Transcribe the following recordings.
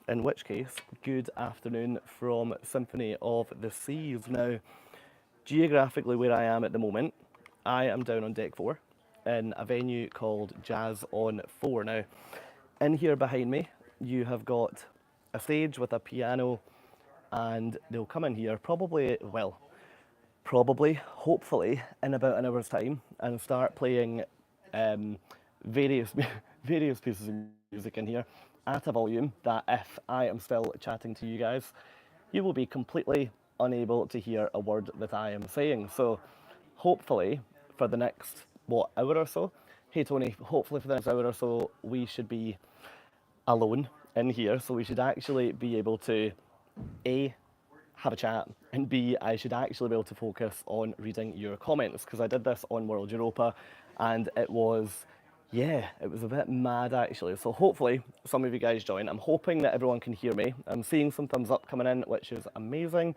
in which case, good afternoon from Symphony of the Seas. Now, geographically where I am at the moment, I am down on deck 4 in a venue called Jazz on 4. Now, in here behind me, you have got a stage with a piano, and they'll come in here hopefully, in about an hour's time and start playing various various pieces of music in here at a volume that if I am still chatting to you guys, you will be completely unable to hear a word that I am saying. So hopefully for the next hour or so, hey Tony, hopefully for the next hour or so we should be alone in here, so we should actually be able to A, have a chat, and B, I should actually be able to focus on reading your comments, because I did this on World Europa and it was a bit mad actually. So hopefully some of you guys join. I'm hoping that everyone can hear me. I'm seeing some thumbs up coming in, which is amazing.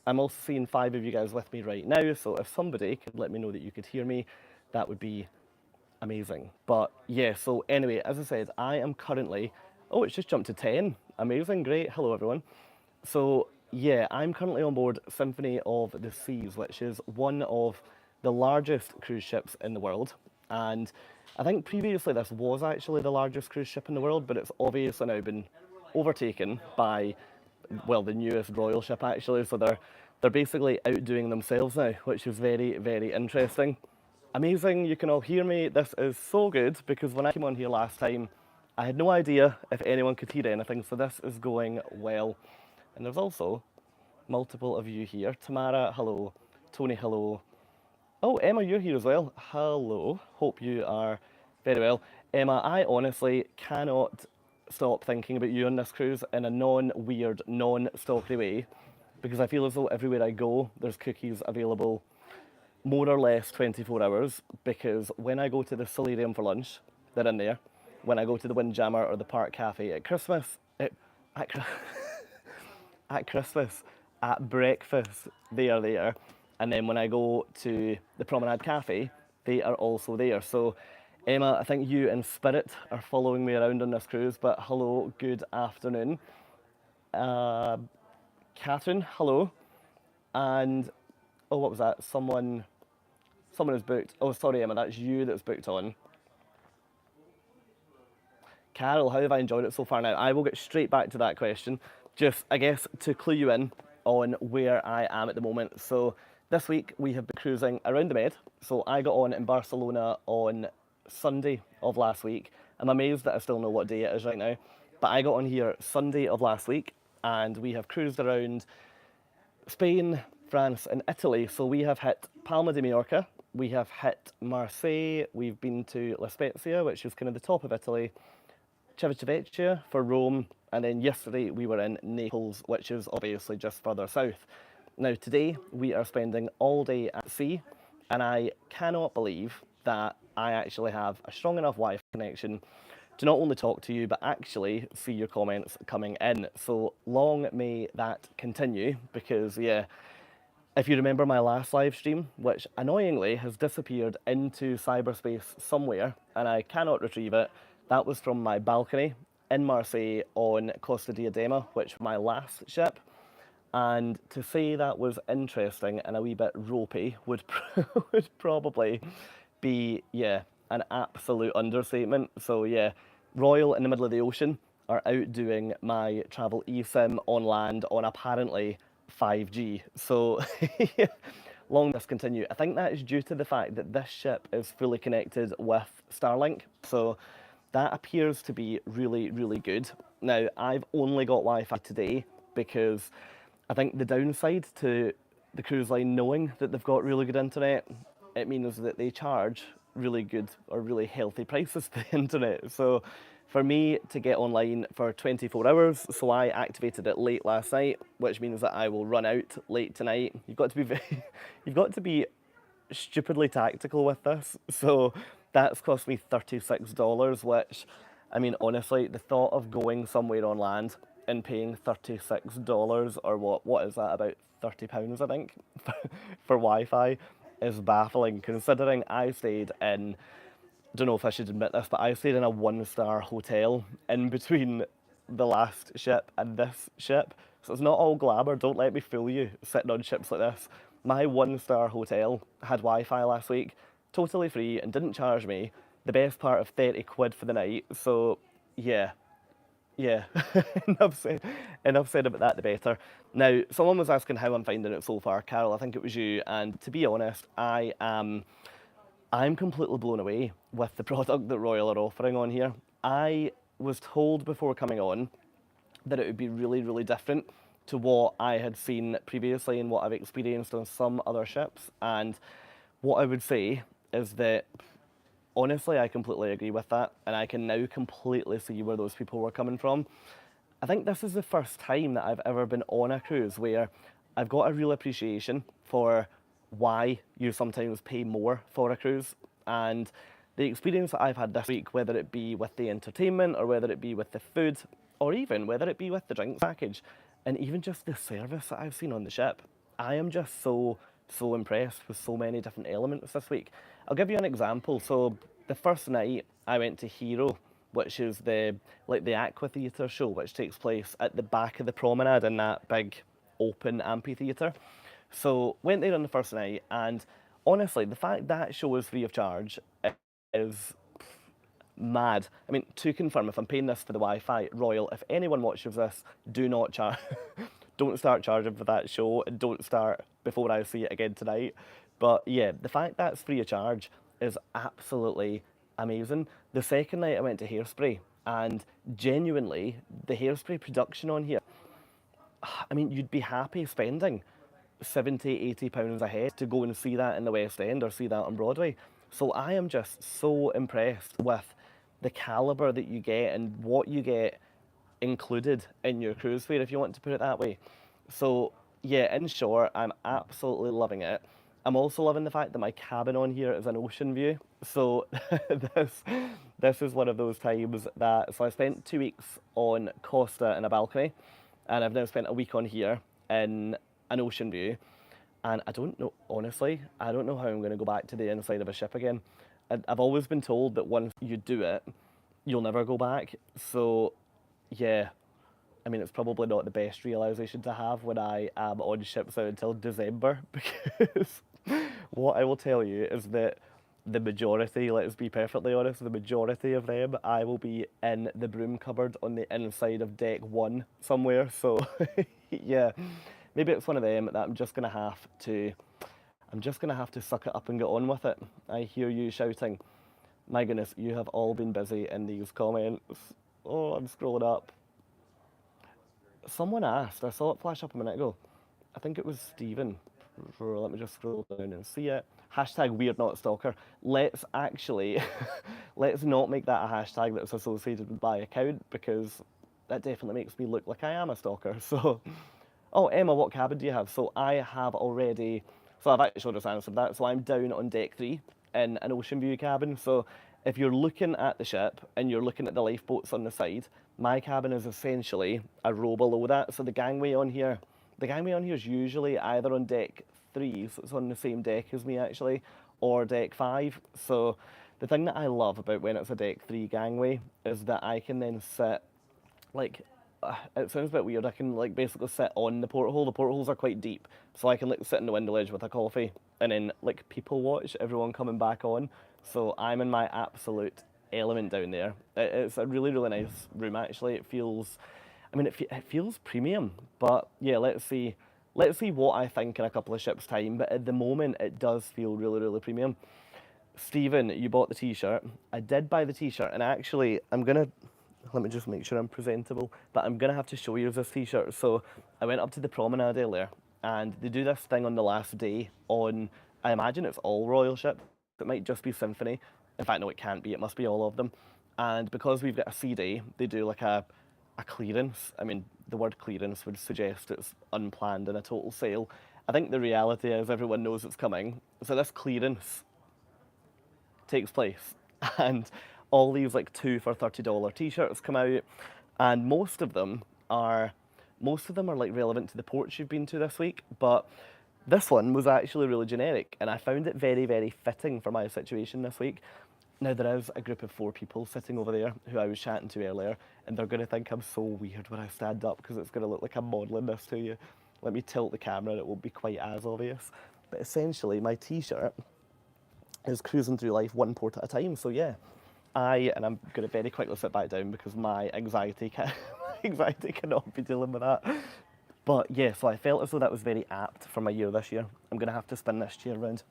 I'm also seeing 5 of you guys with me right now, so if somebody could let me know that you could hear me, that would be amazing. But yeah, so anyway, as I said, I am currently, oh, it's just jumped to 10. Amazing, great. Hello, everyone. So yeah, I'm currently on board Symphony of the Seas, which is one of the largest cruise ships in the world. And I think previously this was actually the largest cruise ship in the world, but it's obviously now been overtaken by, well, the newest royal ship actually. So they're basically outdoing themselves now, which is very, very interesting. Amazing, you can all hear me. This is so good because when I came on here last time, I had no idea if anyone could hear anything, so this is going well. And there's also multiple of you here. Tamara, hello. Tony, hello. Oh, Emma, you're here as well. Hello. Hope you are very well. Emma, I honestly cannot stop thinking about you on this cruise in a non-weird, non-stalkery way, because I feel as though everywhere I go, there's cookies available more or less 24 hours, because when I go to the solarium for lunch, they're in there. When I go to the Windjammer or the Park Cafe at Christmas, at Christmas, at breakfast, they are there. And then when I go to the Promenade Cafe, they are also there. So, Emma, I think you in spirit are following me around on this cruise, but hello, good afternoon. Catherine, hello. And, oh, what was that? Someone is booked. Oh, sorry, Emma, that's you that's booked on. Carol, how have I enjoyed it so far? Now, I will get straight back to that question. Just, I guess, to clue you in on where I am at the moment. So this week we have been cruising around the Med. So I got on in Barcelona on Sunday of last week. I'm amazed that I still know what day it is right now. But I got on here Sunday of last week and we have cruised around Spain, France and Italy. So we have hit Palma de Mallorca, we have hit Marseille, we've been to La Spezia, which is kind of the top of Italy, Civitavecchia for Rome, and then yesterday we were in Naples, which is obviously just further south. Now today we are spending all day at sea, and I cannot believe that I actually have a strong enough Wi-Fi connection to not only talk to you, but actually see your comments coming in. So long may that continue, because yeah, if you remember my last live stream, which annoyingly has disappeared into cyberspace somewhere, and I cannot retrieve it, that was from my balcony in Marseille on Costa Diadema, which was my last ship. And to say that was interesting and a wee bit ropey would would probably be, yeah, an absolute understatement. So yeah, Royal in the middle of the ocean are out doing my travel eSIM on land on apparently 5G. So long this continue. I think that is due to the fact that this ship is fully connected with Starlink. So that appears to be really, really good. Now, I've only got Wi-Fi today because I think the downside to the cruise line knowing that they've got really good internet, it means that they charge really good or really healthy prices to the internet. So for me to get online for 24 hours, so I activated it late last night, which means that I will run out late tonight. You've got to be you've got to be stupidly tactical with this. So that's cost me $36, which, I mean, honestly, the thought of going somewhere on land and paying $36, or what is that, about £30, I think, for Wi-Fi is baffling, considering I stayed in, don't know if I should admit this, but I stayed in a 1-star hotel in between the last ship and this ship. So it's not all glamour, don't let me fool you, sitting on ships like this. My 1-star hotel had Wi-Fi last week, totally free, and didn't charge me the best part of 30 quid for the night. So, yeah, yeah, enough said about that, the better. Now, someone was asking how I'm finding it so far. Carol, I think it was you, and to be honest, I'm completely blown away with the product that Royal are offering on here. I was told before coming on that it would be really, really different to what I had seen previously and what I've experienced on some other ships. And what I would say is that honestly, I completely agree with that, and I can now completely see where those people were coming from. I think this is the first time that I've ever been on a cruise where I've got a real appreciation for why you sometimes pay more for a cruise. And the experience that I've had this week, whether it be with the entertainment or whether it be with the food or even whether it be with the drinks package and even just the service that I've seen on the ship, I am just so impressed with so many different elements this week. I'll give you an example. So the first night I went to Hero, which is the amphitheatre show, which takes place at the back of the promenade in that big open amphitheatre. So went there on the first night, and honestly, the fact that show is free of charge is mad. I mean, to confirm, if I'm paying this for the Wi-Fi, Royal, if anyone watches this, do not charge. Don't start charging for that show, and don't start before I see it again tonight. But yeah, the fact that it's free of charge is absolutely amazing. The second night I went to Hairspray, and genuinely, the Hairspray production on here, I mean, you'd be happy spending 70, £80 a head to go and see that in the West End or see that on Broadway. So I am just so impressed with the calibre that you get and what you get included in your cruise fare, if you want to put it that way. So yeah, in short, I'm absolutely loving it. I'm also loving the fact that my cabin on here is an ocean view. So this is one of those times that, so I spent 2 weeks on Costa in a balcony, and I've now spent a week on here in an ocean view. And I don't know, honestly, I don't know how I'm going to go back to the inside of a ship again. I've always been told that once you do it, you'll never go back. So yeah, I mean, it's probably not the best realisation to have when I am on ships out until December, because what I will tell you is that the majority, let's be perfectly honest, the majority of them, I will be in the broom cupboard on the inside of deck 1 somewhere. So yeah, maybe it's one of them that I'm just gonna have to suck it up and get on with it. I hear you shouting. My goodness, you have all been busy in these comments. Oh, I'm scrolling up. Someone asked, I saw it flash up a minute ago. I think it was Stephen. Let me just scroll down and see it. Hashtag weird not stalker. Let's actually, let's not make that a hashtag that's associated with my account, because that definitely makes me look like I am a stalker. So, oh, Emma, what cabin do you have? So I have already, so I've actually just answered that. So I'm down on deck 3 in an ocean view cabin. So if you're looking at the ship and you're looking at the lifeboats on the side, my cabin is essentially a row below that. So the gangway on here is usually either on deck 3, so it's on the same deck as me actually, or deck 5. So the thing that I love about when it's a deck 3 gangway is that I can then sit, like, it sounds a bit weird, I can like basically sit on the porthole. The portholes are quite deep, so I can like sit in the window ledge with a coffee and then like people watch everyone coming back on. So I'm in my absolute element down there. It's a really, really nice room actually. It feels, I mean, it feels premium, but yeah, let's see what I think in a couple of ships' time. But at the moment, it does feel really, really premium. Stephen, you bought the t-shirt. I did buy the t-shirt, and actually, let me just make sure I'm presentable, but I'm gonna have to show you this t-shirt. So I went up to the promenade earlier, and they do this thing on the last day on, I imagine it's all Royal ships. It might just be Symphony. In fact, no, it can't be. It must be all of them. And because we've got a sea day, they do like a clearance. I mean, the word clearance would suggest it's unplanned and a total sale. I think the reality is everyone knows it's coming. So this clearance takes place, and all these like 2 for $30 t-shirts come out, and most of them are like relevant to the ports you've been to this week, but this one was actually really generic, and I found it very, very fitting for my situation this week. Now, there is a group of 4 people sitting over there who I was chatting to earlier, and they're going to think I'm so weird when I stand up because it's going to look like I'm modelling this to you. Let me tilt the camera and it won't be quite as obvious. But essentially, my t-shirt is cruising through life one port at a time. So yeah, and I'm going to very quickly sit back down because my anxiety, anxiety cannot be dealing with that. But yeah, so I felt as though that was very apt for my year this year. I'm going to have to spin this chair around.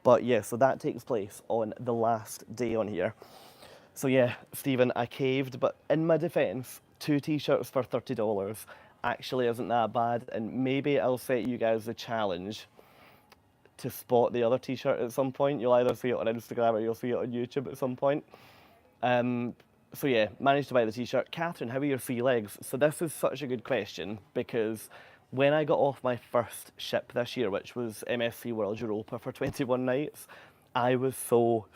But yeah, so that takes place on the last day on here. So yeah, Stephen, I caved, but in my defence, 2 t-shirts for $30 actually isn't that bad, and maybe I'll set you guys the challenge to spot the other t-shirt at some point. You'll either see it on Instagram or you'll see it on YouTube at some point. So yeah, managed to buy the t-shirt. Catherine, how are your sea legs? So this is such a good question because when I got off my first ship this year, which was MSC World Europa for 21 nights, I was so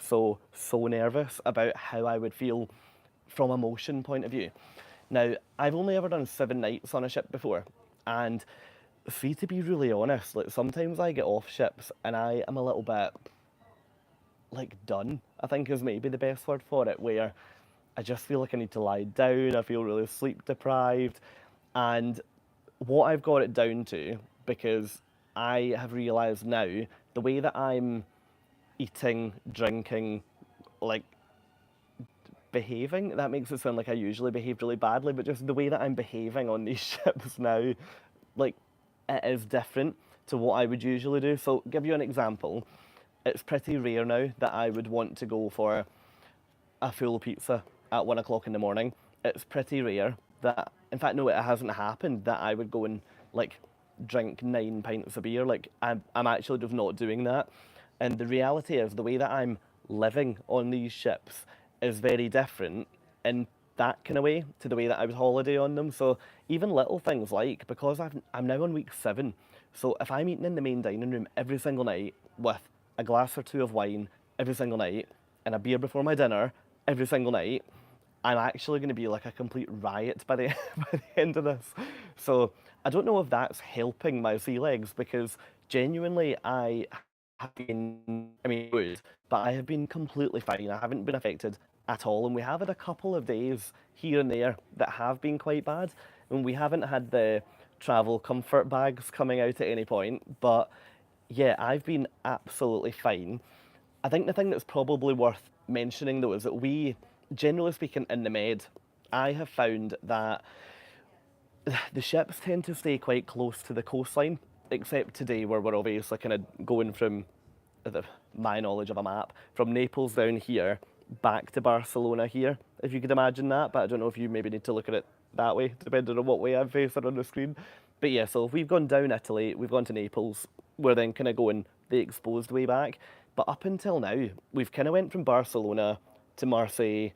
nervous about how I would feel from a motion point of view. Now, I've only ever done 7 nights on a ship before, and see, to be really honest, like sometimes I get off ships and I am a little bit like done, I think is maybe the best word for it, where I just feel like I need to lie down, I feel really sleep deprived, and what I've got it down to, because I have realised now, the way that I'm eating, drinking, like behaving, that makes it sound like I usually behaved really badly, but just the way that I'm behaving on these ships now, like, it is different to what I would usually do. So, give you an example, it's pretty rare now that I would want to go for a full pizza at 1 o'clock in the morning. It's pretty rare that, in fact, no, it hasn't happened that I would go and like drink 9 pints of beer. Like, I'm actually just not doing that. And the reality is, the way that I'm living on these ships is very different in that kind of way to the way that I would holiday on them. So even little things like, because I'm now on week 7, so if I'm eating in the main dining room every single night with a glass or 2 of wine every single night and a beer before my dinner every single night, I'm actually going to be like a complete riot by the by the end of this. So I don't know if that's helping my sea legs because genuinely I have been, I mean, good, but I have been completely fine. I haven't been affected at all, and we have had a couple of days here and there that have been quite bad, and we haven't had the travel comfort bags coming out at any point, but yeah, I've been absolutely fine. I think the thing that's probably worth mentioning though is that we, generally speaking, in the Med, I have found that the ships tend to stay quite close to the coastline, except today where we're obviously kind of going from my knowledge of a map, from Naples down here back to Barcelona here, if you could imagine that, but I don't know if you maybe need to look at it that way, depending on what way I'm facing on the screen. But yeah, so if we've gone down Italy, we've gone to Naples, we're then kind of going the exposed way back. But up until now, we've kind of went from Barcelona to Marseille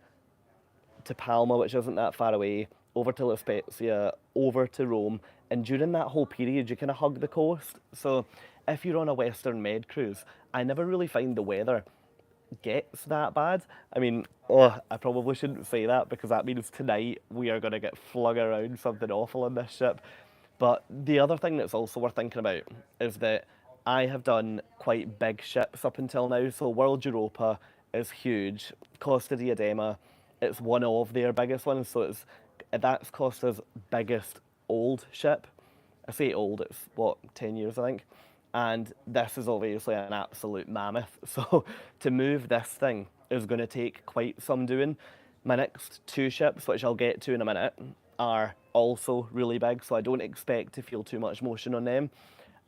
to Palma, which isn't that far away, over to La Spezia, over to Rome, and during that whole period, you kind of hug the coast. So if you're on a Western Med cruise, I never really find the weather gets that bad. I mean, oh, I probably shouldn't say that because that means tonight we are going to get flung around something awful on this ship. But the other thing that's also worth thinking about is that I have done quite big ships up until now. So World Europa is huge. Costa Diadema, it's one of their biggest ones. So that's Costa's biggest old ship. I say old, it's what, 10 years I think. And this is obviously an absolute mammoth. So to move this thing is going to take quite some doing. My next 2 ships, which I'll get to in a minute, are also really big, so I don't expect to feel too much motion on them.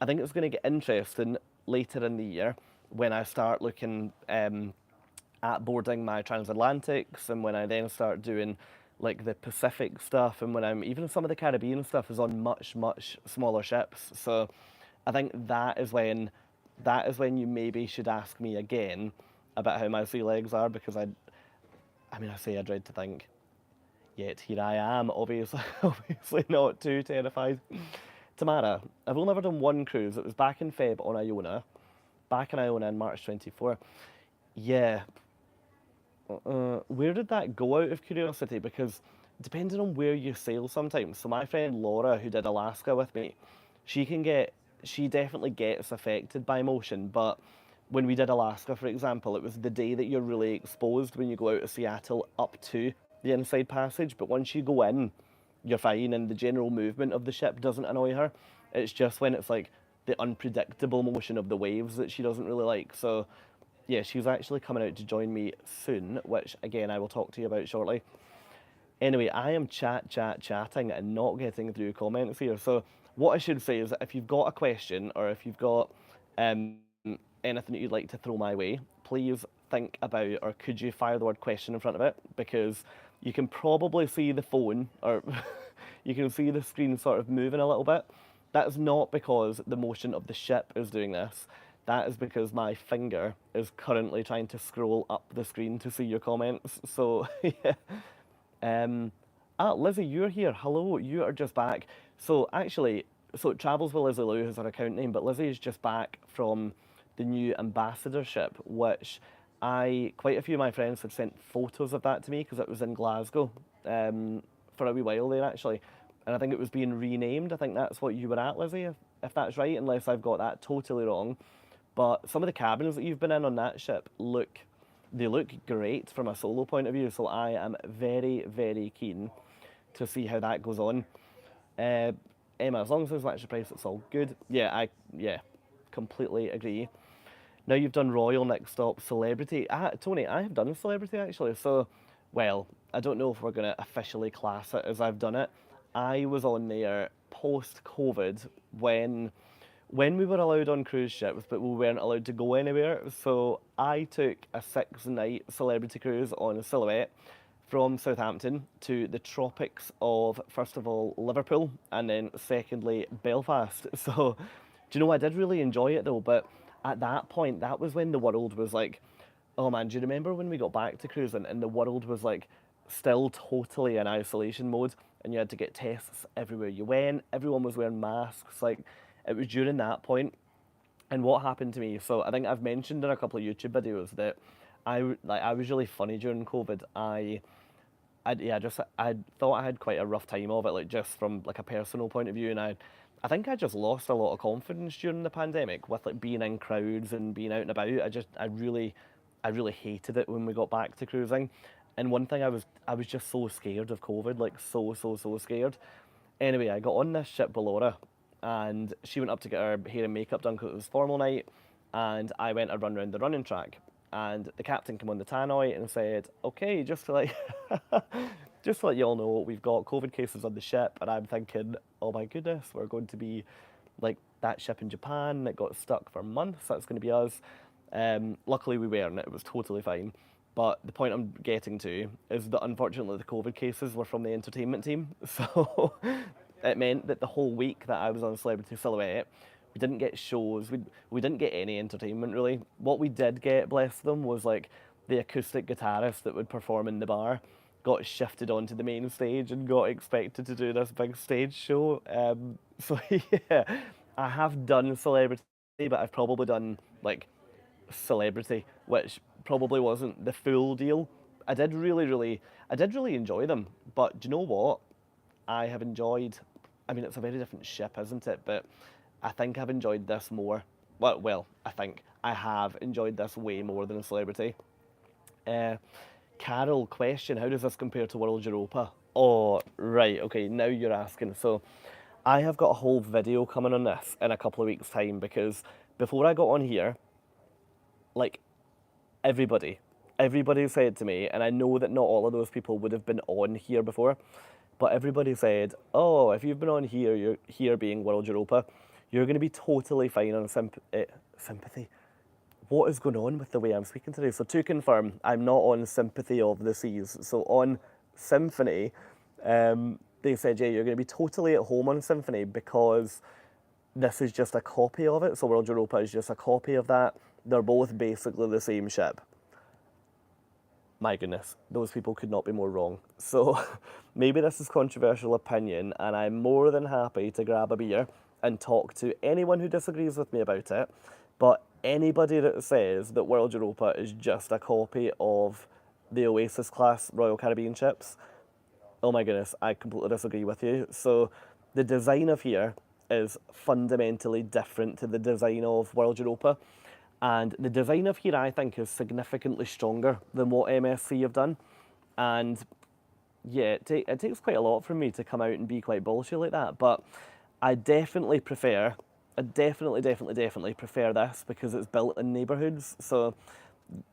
I think it's going to get interesting later in the year when I start looking at boarding my transatlantics, and when I then start doing like the Pacific stuff, and when I'm even some of the Caribbean stuff is on much smaller ships. So I think that is when you maybe should ask me again about how my sea legs are, because I mean, I say I dread to think, yet here I am, obviously obviously not too terrified. Tamara, I've only ever done one cruise. It was back in Feb on Iona, back in Iona in March 24. Yeah, where did that go out of curiosity? Because depending on where you sail sometimes. So my friend Laura, who did Alaska with me, she definitely gets affected by motion, but when we did Alaska, for example, it was the day that you're really exposed when you go out of Seattle up to the inside passage. But once you go in, you're fine, and the general movement of the ship doesn't annoy her. It's just when it's like the unpredictable motion of the waves that she doesn't really like. So, yeah, she's actually coming out to join me soon, which again I will talk to you about shortly. Anyway, I am chatting and not getting through comments here. So what I should say is that if you've got a question or if you've got um, anything that you'd like to throw my way, please think about, or could you fire the word question in front of it? Because you can probably see the phone, or you can see the screen sort of moving a little bit. That is not because the motion of the ship is doing this. That is because my finger is currently trying to scroll up the screen to see your comments. So, yeah. Lizzie, you're here. Hello, you are just back. So actually, so it travels with Lizzie Lou is her account name, but Lizzie is just back from the new ambassadorship, which quite a few of my friends had sent photos of that to me because it was in Glasgow for a wee while there actually, and I think it was being renamed. I think that's what you were at, Lizzie, if that's right, unless I've got that totally wrong. But some of the cabins that you've been in on that ship they look great from a solo point of view, so I am very, very keen to see how that goes on. Uh, Emma, as long as there's an extra price, it's all good. Yeah, completely agree. Now you've done Royal, Next Stop, Celebrity. Tony, I have done Celebrity actually, so, well, I don't know if we're going to officially class it as I've done it. I was on there post-COVID when we were allowed on cruise ships, but we weren't allowed to go anywhere. So I took a 6-night celebrity cruise on a Silhouette from Southampton to the tropics of, first of all, Liverpool, and then secondly, Belfast. So, do you know, I did really enjoy it though, but at that point, that was when the world was like, oh man, do you remember when we got back to cruising and the world was like still totally in isolation mode and you had to get tests everywhere you went, everyone was wearing masks, like it was during that point. And what happened to me, so I think I've mentioned in a couple of YouTube videos that I was really funny during COVID. I thought I had quite a rough time of it, like just from like a personal point of view, and I think I just lost a lot of confidence during the pandemic with like being in crowds and being out and about. I really hated it when we got back to cruising. And one thing I was just so scared of COVID, like so scared. Anyway, I got on this ship with Laura, and she went up to get her hair and makeup done because it was formal night, and I went a run around the running track. And the captain came on the tannoy and said, "Okay, just to like, just to let you all know, we've got COVID cases on the ship." And I'm thinking, "Oh my goodness, we're going to be like that ship in Japan that got stuck for months. That's going to be us." Luckily, we weren't. It was totally fine. But the point I'm getting to is that unfortunately the COVID cases were from the entertainment team. So it meant that the whole week that I was on Celebrity Silhouette, we didn't get shows. We didn't get any entertainment really. What we did get, bless them, was like the acoustic guitarist that would perform in the bar got shifted onto the main stage and got expected to do this big stage show. So yeah, I have done Celebrity, but I've probably done like Celebrity, which probably wasn't the full deal. I did really enjoy them. But do you know what? I have enjoyed. I mean, it's a very different ship, isn't it? But I think I've enjoyed this more. I think I have enjoyed this way more than a Celebrity. Uh, Carol, question: how does this compare to World Europa? Oh, right. Okay, now you're asking. So, I have got a whole video coming on this in a couple of weeks' time because before I got on here, like everybody. Everybody said to me, and I know that not all of those people would have been on here before, but everybody said, "Oh, if you've been on here, you're here being World Europa, you're going to be totally fine on Sympathy." What is going on with the way I'm speaking today? So to confirm, I'm not on Sympathy of the Seas. So on Symphony, they said, "Yeah, you're going to be totally at home on Symphony because this is just a copy of it. So World Europa is just a copy of that. They're both basically the same ship." My goodness, those people could not be more wrong. So maybe this is controversial opinion, and I'm more than happy to grab a beer and talk to anyone who disagrees with me about it. But anybody that says that World Europa is just a copy of the Oasis class Royal Caribbean ships, oh my goodness, I completely disagree with you. So the design of here is fundamentally different to the design of World Europa. And the design of here, I think, is significantly stronger than what MSC have done. And yeah, it takes quite a lot from me to come out and be quite bullshit like that. But I definitely prefer, I definitely prefer this because it's built in neighbourhoods. So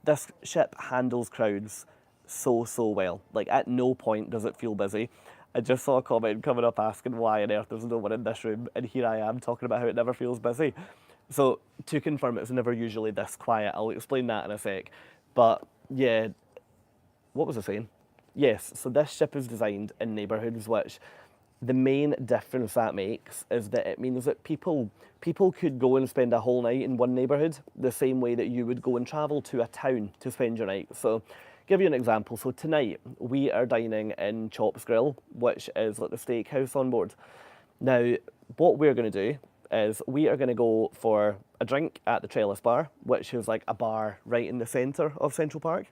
this ship handles crowds so well. Like at no point does it feel busy. I just saw a comment coming up asking why on earth there's no one in this room, and here I am talking about how it never feels busy. So to confirm, it's never usually this quiet. I'll explain that in a sec. But yeah, what was I saying? Yes, so this ship is designed in neighbourhoods, which the main difference that makes is that it means that people could go and spend a whole night in one neighbourhood the same way that you would go and travel to a town to spend your night. So give you an example. So tonight we are dining in Chops Grill, which is like the steakhouse on board. Now, what we're going to do is we are going to go for a drink at the Trellis Bar, which is like a bar right in the centre of Central Park.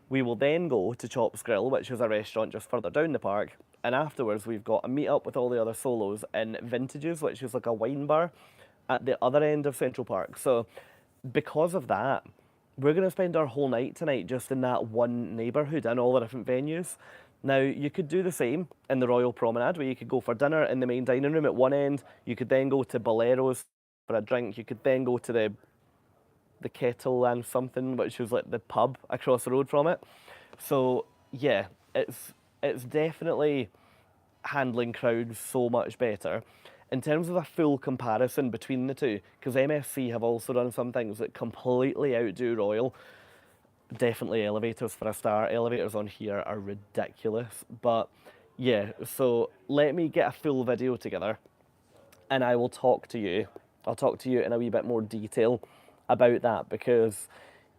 We will then go to Chops Grill, which is a restaurant just further down the park. And afterwards, we've got a meet up with all the other solos in Vintages, which is like a wine bar at the other end of Central Park. So because of that, we're going to spend our whole night tonight just in that one neighbourhood and all the different venues. Now, you could do the same in the Royal Promenade, where you could go for dinner in the main dining room at one end. You could then go to Bolero's for a drink. You could then go to the Kettle and something, which was like the pub across the road from it. So yeah, it's definitely handling crowds so much better. In terms of a full comparison between the two, because MSC have also done some things that completely outdo Royal. Definitely elevators for a start. Elevators on here are ridiculous. But yeah, so let me get a full video together and I will talk to you. I'll talk to you in a wee bit more detail about that because,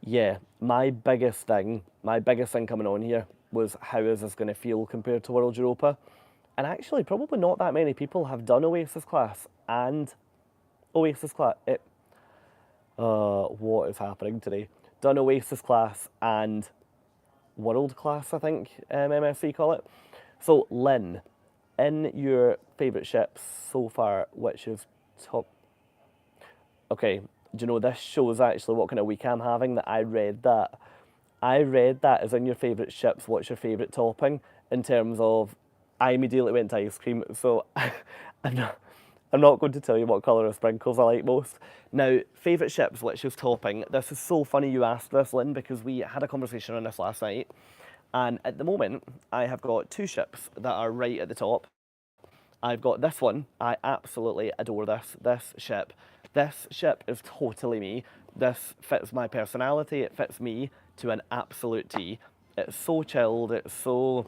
yeah, my biggest thing coming on here was how is this going to feel compared to World Europa? And actually, probably not that many people have done Oasis class and Oasis class. What is happening today? Done Oasis class and World class, I think MSC call it. So, Lynn, in your favourite ships so far, which is top? Okay, do you know this shows actually what kind of week I'm having? That I read that. I read that as in your favourite ships, what's your favourite topping? In terms of, I immediately went to ice cream. So I'm not going to tell you what colour of sprinkles I like most. Now, favourite ships, which is topping. This is so funny you asked this, Lynn, because we had a conversation on this last night. And at the moment, I have got two ships that are right at the top. I've got this one. I absolutely adore this ship. This ship is totally me. This fits my personality. It fits me to an absolute T. It's so chilled. It's so...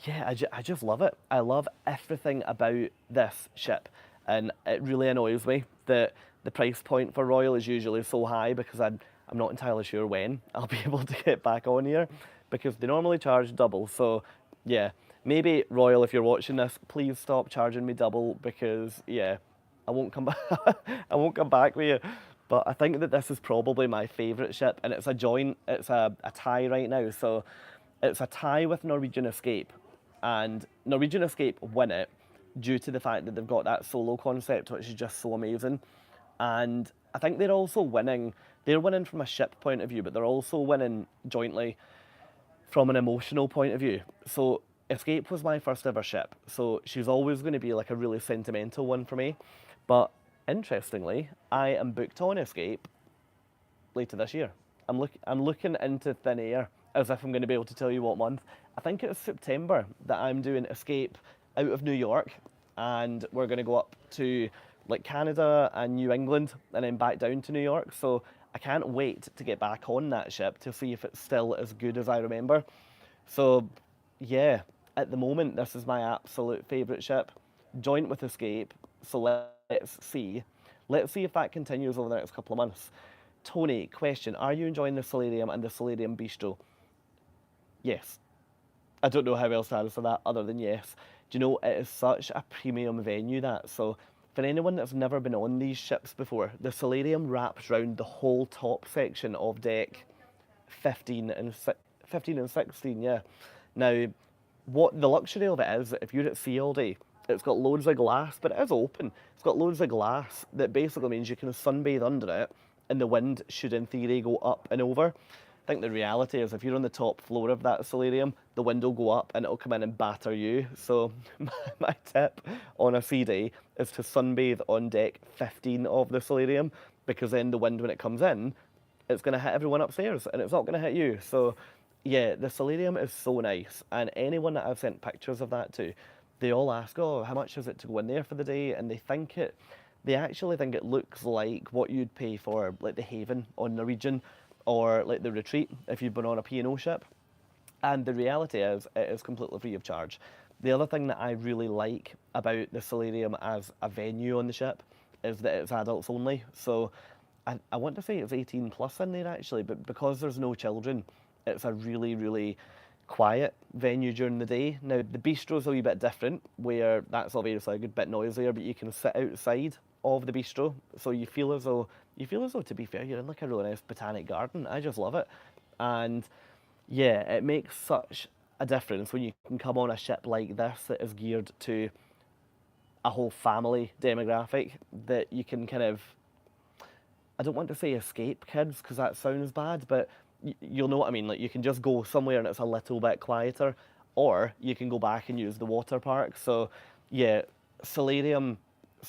Yeah, I just love it. I love everything about this ship. And it really annoys me that the price point for Royal is usually so high because I'm not entirely sure when I'll be able to get back on here because they normally charge double. So yeah, maybe Royal, if you're watching this, please stop charging me double because yeah, I won't come back. I won't come back with you. But I think that this is probably my favourite ship, and it's a joint. It's a tie right now, so it's a tie with Norwegian Escape, and Norwegian Escape win it due to the fact that they've got that solo concept, which is just so amazing. And I think they're also winning. They're winning from a ship point of view, but they're also winning jointly from an emotional point of view. So Escape was my first ever ship, so she's always going to be like a really sentimental one for me. But interestingly, I am booked on Escape later this year. I'm looking into thin air as if I'm going to be able to tell you what month. I think it's September that I'm doing Escape out of New York, and we're going to go up to like Canada and New England and then back down to New York. So I can't wait to get back on that ship to see if it's still as good as I remember. So yeah, at the moment, this is my absolute favourite ship, joint with Escape. So let's see. Let's see if that continues over the next couple of months. Tony, question, are you enjoying the Solarium and the Solarium Bistro? Yes. I don't know how else to answer that other than yes. Do you know, it is such a premium venue that, so for anyone that's never been on these ships before, the Solarium wraps round the whole top section of deck 15 and 16, yeah. Now, what the luxury of it is, if you're at sea all day, it's got loads of glass, but it is open. It's got loads of glass that basically means you can sunbathe under it and the wind should in theory go up and over. I think the reality is if you're on the top floor of that solarium, the wind will go up and it'll come in and batter you. So my tip on a sea day is to sunbathe on deck 15 of the solarium, because then the wind, when it comes in, it's going to hit everyone upstairs and it's not going to hit you. So yeah, the solarium is so nice, and anyone that I've sent pictures of that to, they all ask, oh, how much is it to go in there for the day? And they actually think it looks like what you'd pay for like the Haven on Norwegian, or like the Retreat if you've been on a P&O ship. And the reality is, it is completely free of charge. The other thing that I really like about the solarium as a venue on the ship is that it's adults only. So I want to say it's 18 plus in there actually, but because there's no children, it's a really, really quiet venue during the day. Now, the bistro's a wee bit different, where that's obviously a good bit noisier, but you can sit outside of the bistro, so you feel as though, to be fair, you're in like a really nice botanic garden. I just love it. And yeah, it makes such a difference when you can come on a ship like this that is geared to a whole family demographic, that you can kind of, I don't want to say escape kids because that sounds bad, but you'll know what I mean. Like, you can just go somewhere and it's a little bit quieter, or you can go back and use the water park. So yeah, solarium,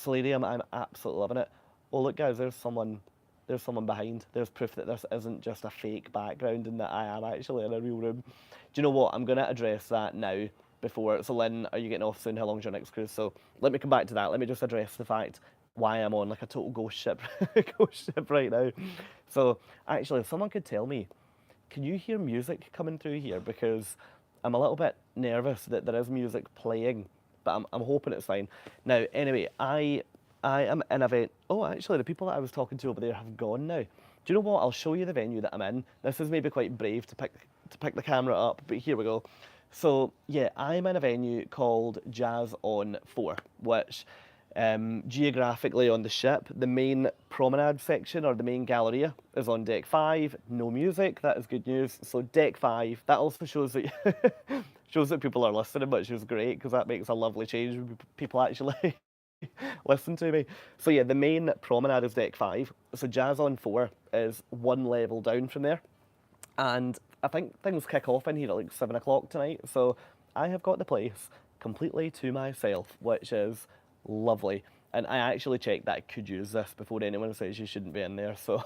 I'm absolutely loving it. Oh look guys, there's someone behind. There's proof that this isn't just a fake background and that I am actually in a real room. Do you know what? I'm going to address that now before. So Lynn, are you getting off soon? How long's your next cruise? So let me come back to that. Let me just address the fact why I'm on like a total ghost ship, right now. So actually, if someone could tell me, can you hear music coming through here? Because I'm a little bit nervous that there is music playing, but I'm hoping it's fine. Now, anyway, I am in a venue. Oh, actually, the people that I was talking to over there have gone now. Do you know what? I'll show you the venue that I'm in. This is maybe quite brave to pick the camera up, but here we go. So yeah, I'm in a venue called Jazz on 4, which geographically on the ship, the main promenade section, or the main galleria, is on deck 5. No music, that is good news. So deck 5, that also shows that shows that people are listening, which is great because that makes a lovely change when people actually listen to me. So yeah, the main promenade is deck 5. So Jazz on 4 is one level down from there, and I think things kick off in here at like 7 o'clock tonight. So I have got the place completely to myself, which is lovely. And I actually checked that I could use this before anyone says you shouldn't be in there. So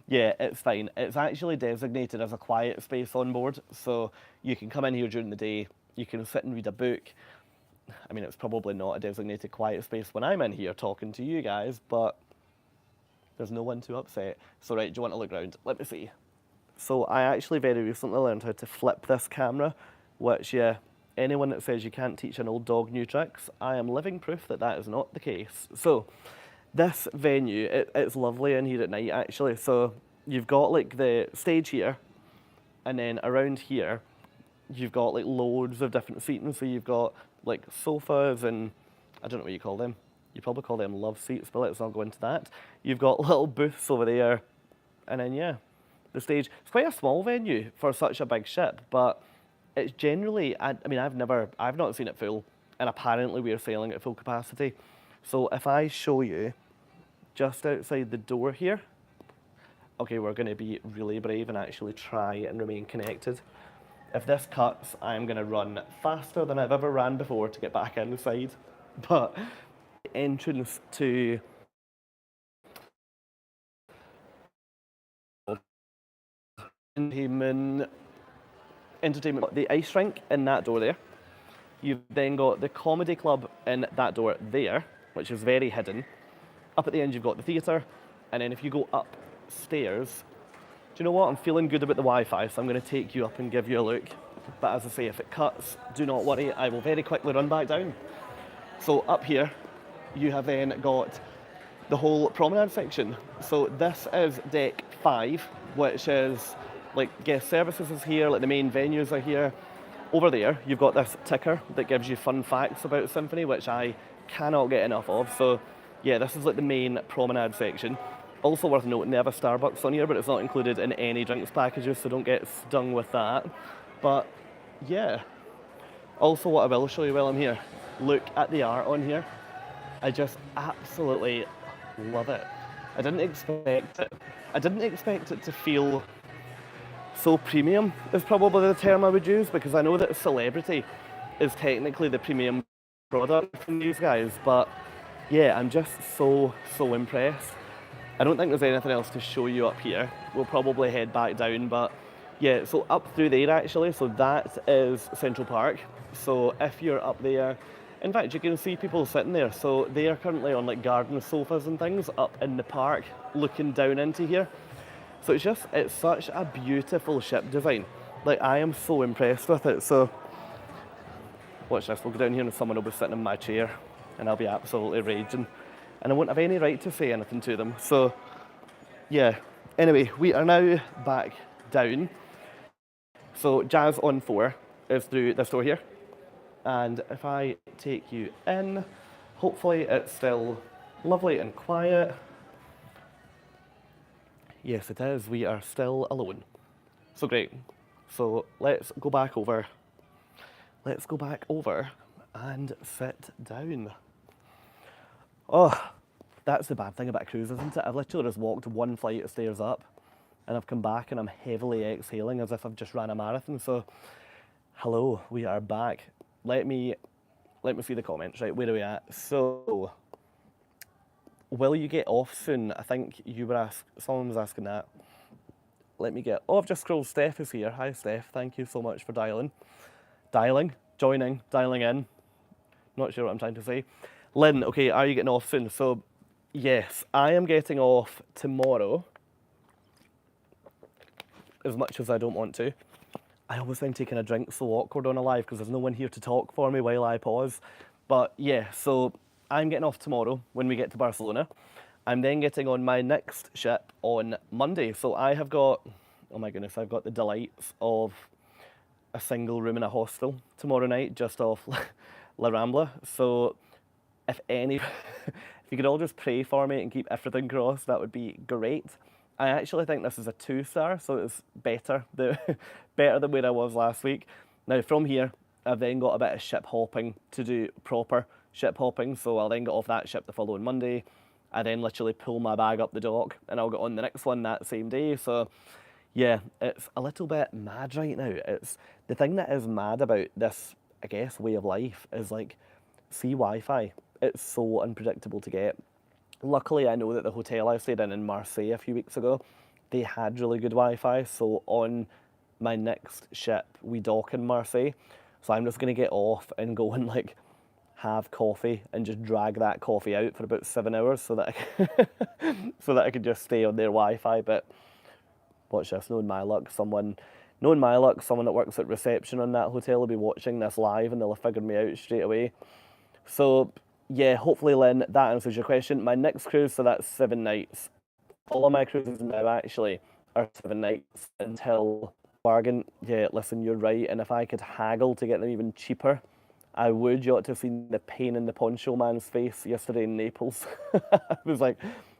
yeah, it's fine. It's actually designated as a quiet space on board. So you can come in here during the day, you can sit and read a book. I mean, it's probably not a designated quiet space when I'm in here talking to you guys, but there's no one to upset. So right, do you want to look around? Let me see. So I actually very recently learned how to flip this camera, which, yeah, anyone that says you can't teach an old dog new tricks, I am living proof that that is not the case. So this venue, it's lovely in here at night actually. So you've got like the stage here, and then around here you've got like loads of different seating. So you've got like sofas, and I don't know what you call them. You probably call them love seats, but let's not go into that. You've got little booths over there, and then yeah, the stage. It's quite a small venue for such a big ship, but it's generally, I mean, I've not seen it full, and apparently we're sailing at full capacity. So if I show you just outside the door here, okay, we're going to be really brave and actually try and remain connected. If this cuts, I'm going to run faster than I've ever ran before to get back inside. But the entrance to entertainment, the ice rink in that door there. You've then got the comedy club in that door there, which is very hidden. Up at the end, you've got the theatre, and then if you go upstairs, do you know what? I'm feeling good about the Wi-Fi, so I'm going to take you up and give you a look. But as I say, if it cuts, do not worry, I will very quickly run back down. So up here, you have then got the whole promenade section. So this is deck 5, which is like guest services is here, like the main venues are here. Over there, you've got this ticker that gives you fun facts about Symphony, which I cannot get enough of. So yeah, this is like the main promenade section. Also worth noting, they have a Starbucks on here, but it's not included in any drinks packages, so don't get stung with that. But yeah, also what I will show you while I'm here, look at the art on here. I just absolutely love it. I didn't expect it. I didn't expect it to feel so premium is probably the term I would use, because I know that celebrity is technically the premium product from these guys, but yeah, I'm just so impressed. I don't think there's anything else to show you up here. We'll probably head back down, but yeah, so up through there actually, so that is Central Park. So if you're up there, in fact, you can see people sitting there. So they are currently on like garden sofas and things up in the park, looking down into here. So it's such a beautiful ship design. Like, I am so impressed with it. So watch this, we'll go down here and someone will be sitting in my chair and I'll be absolutely raging. And I won't have any right to say anything to them. So yeah, anyway, we are now back down. So Jazz on 4 is through this door here. And if I take you in, hopefully it's still lovely and quiet. Yes, it is. We are still alone. So great. So let's go back over. Let's go back over and sit down. Oh, that's the bad thing about a cruise, isn't it? I've literally just walked one flight of stairs up and I've come back and I'm heavily exhaling as if I've just ran a marathon. So hello, we are back. Let me see the comments. Right, where are we at? So will you get off soon? I think you were someone was asking that. Let me get, oh, I've just scrolled. Steph is here. Hi Steph, thank you so much for joining, dialing in. Not sure what I'm trying to say. Lynn, okay, are you getting off soon? So yes, I am getting off tomorrow. As much as I don't want to. I always find taking a drink so awkward on a live because there's no one here to talk for me while I pause. But yeah, so I'm getting off tomorrow when we get to Barcelona. I'm then getting on my next ship on Monday. So I have got, oh my goodness, I've got the delights of a single room in a hostel tomorrow night just off La Rambla. So if if you could all just pray for me and keep everything crossed, that would be great. I actually think this is a 2-star, so it's better, better than where I was last week. Now from here, I've then got a bit of ship hopping to do, proper ship hopping, so I'll then get off that ship the following Monday. I then literally pull my bag up the dock and I'll get on the next one that same day. So yeah, it's a little bit mad right now. It's the thing that is mad about this, I guess, way of life is like, see Wi-Fi. It's so unpredictable to get. Luckily, I know that the hotel I stayed in Marseille a few weeks ago, they had really good Wi-Fi. So on my next ship, we dock in Marseille. So I'm just going to get off and go and like have coffee and just drag that coffee out for about 7 hours so that I could just stay on their Wi-Fi. But watch this, knowing my luck, someone that works at reception on that hotel will be watching this live and they'll have figured me out straight away. So yeah, hopefully, Lynn, that answers your question. My next cruise, so that's 7 nights. All of my cruises now actually are 7 nights until bargain. Yeah, listen, you're right. And if I could haggle to get them even cheaper, I would. You ought to have seen the pain in the poncho man's face yesterday in Naples. I was like,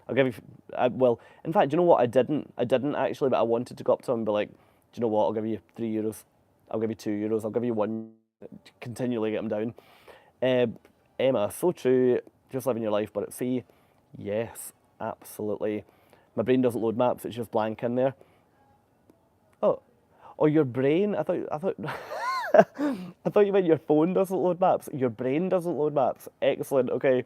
I'll give you, well, in fact, you know what? I didn't actually, but I wanted to go up to him and be like, do you know what? I'll give you €3. I'll give you €2. I'll give you €1. Continually get them down. Emma, so true, just living your life, but at sea, yes, absolutely. My brain doesn't load maps, it's just blank in there. Oh, your brain? I thought I thought you meant your phone doesn't load maps. Your brain doesn't load maps. Excellent, okay.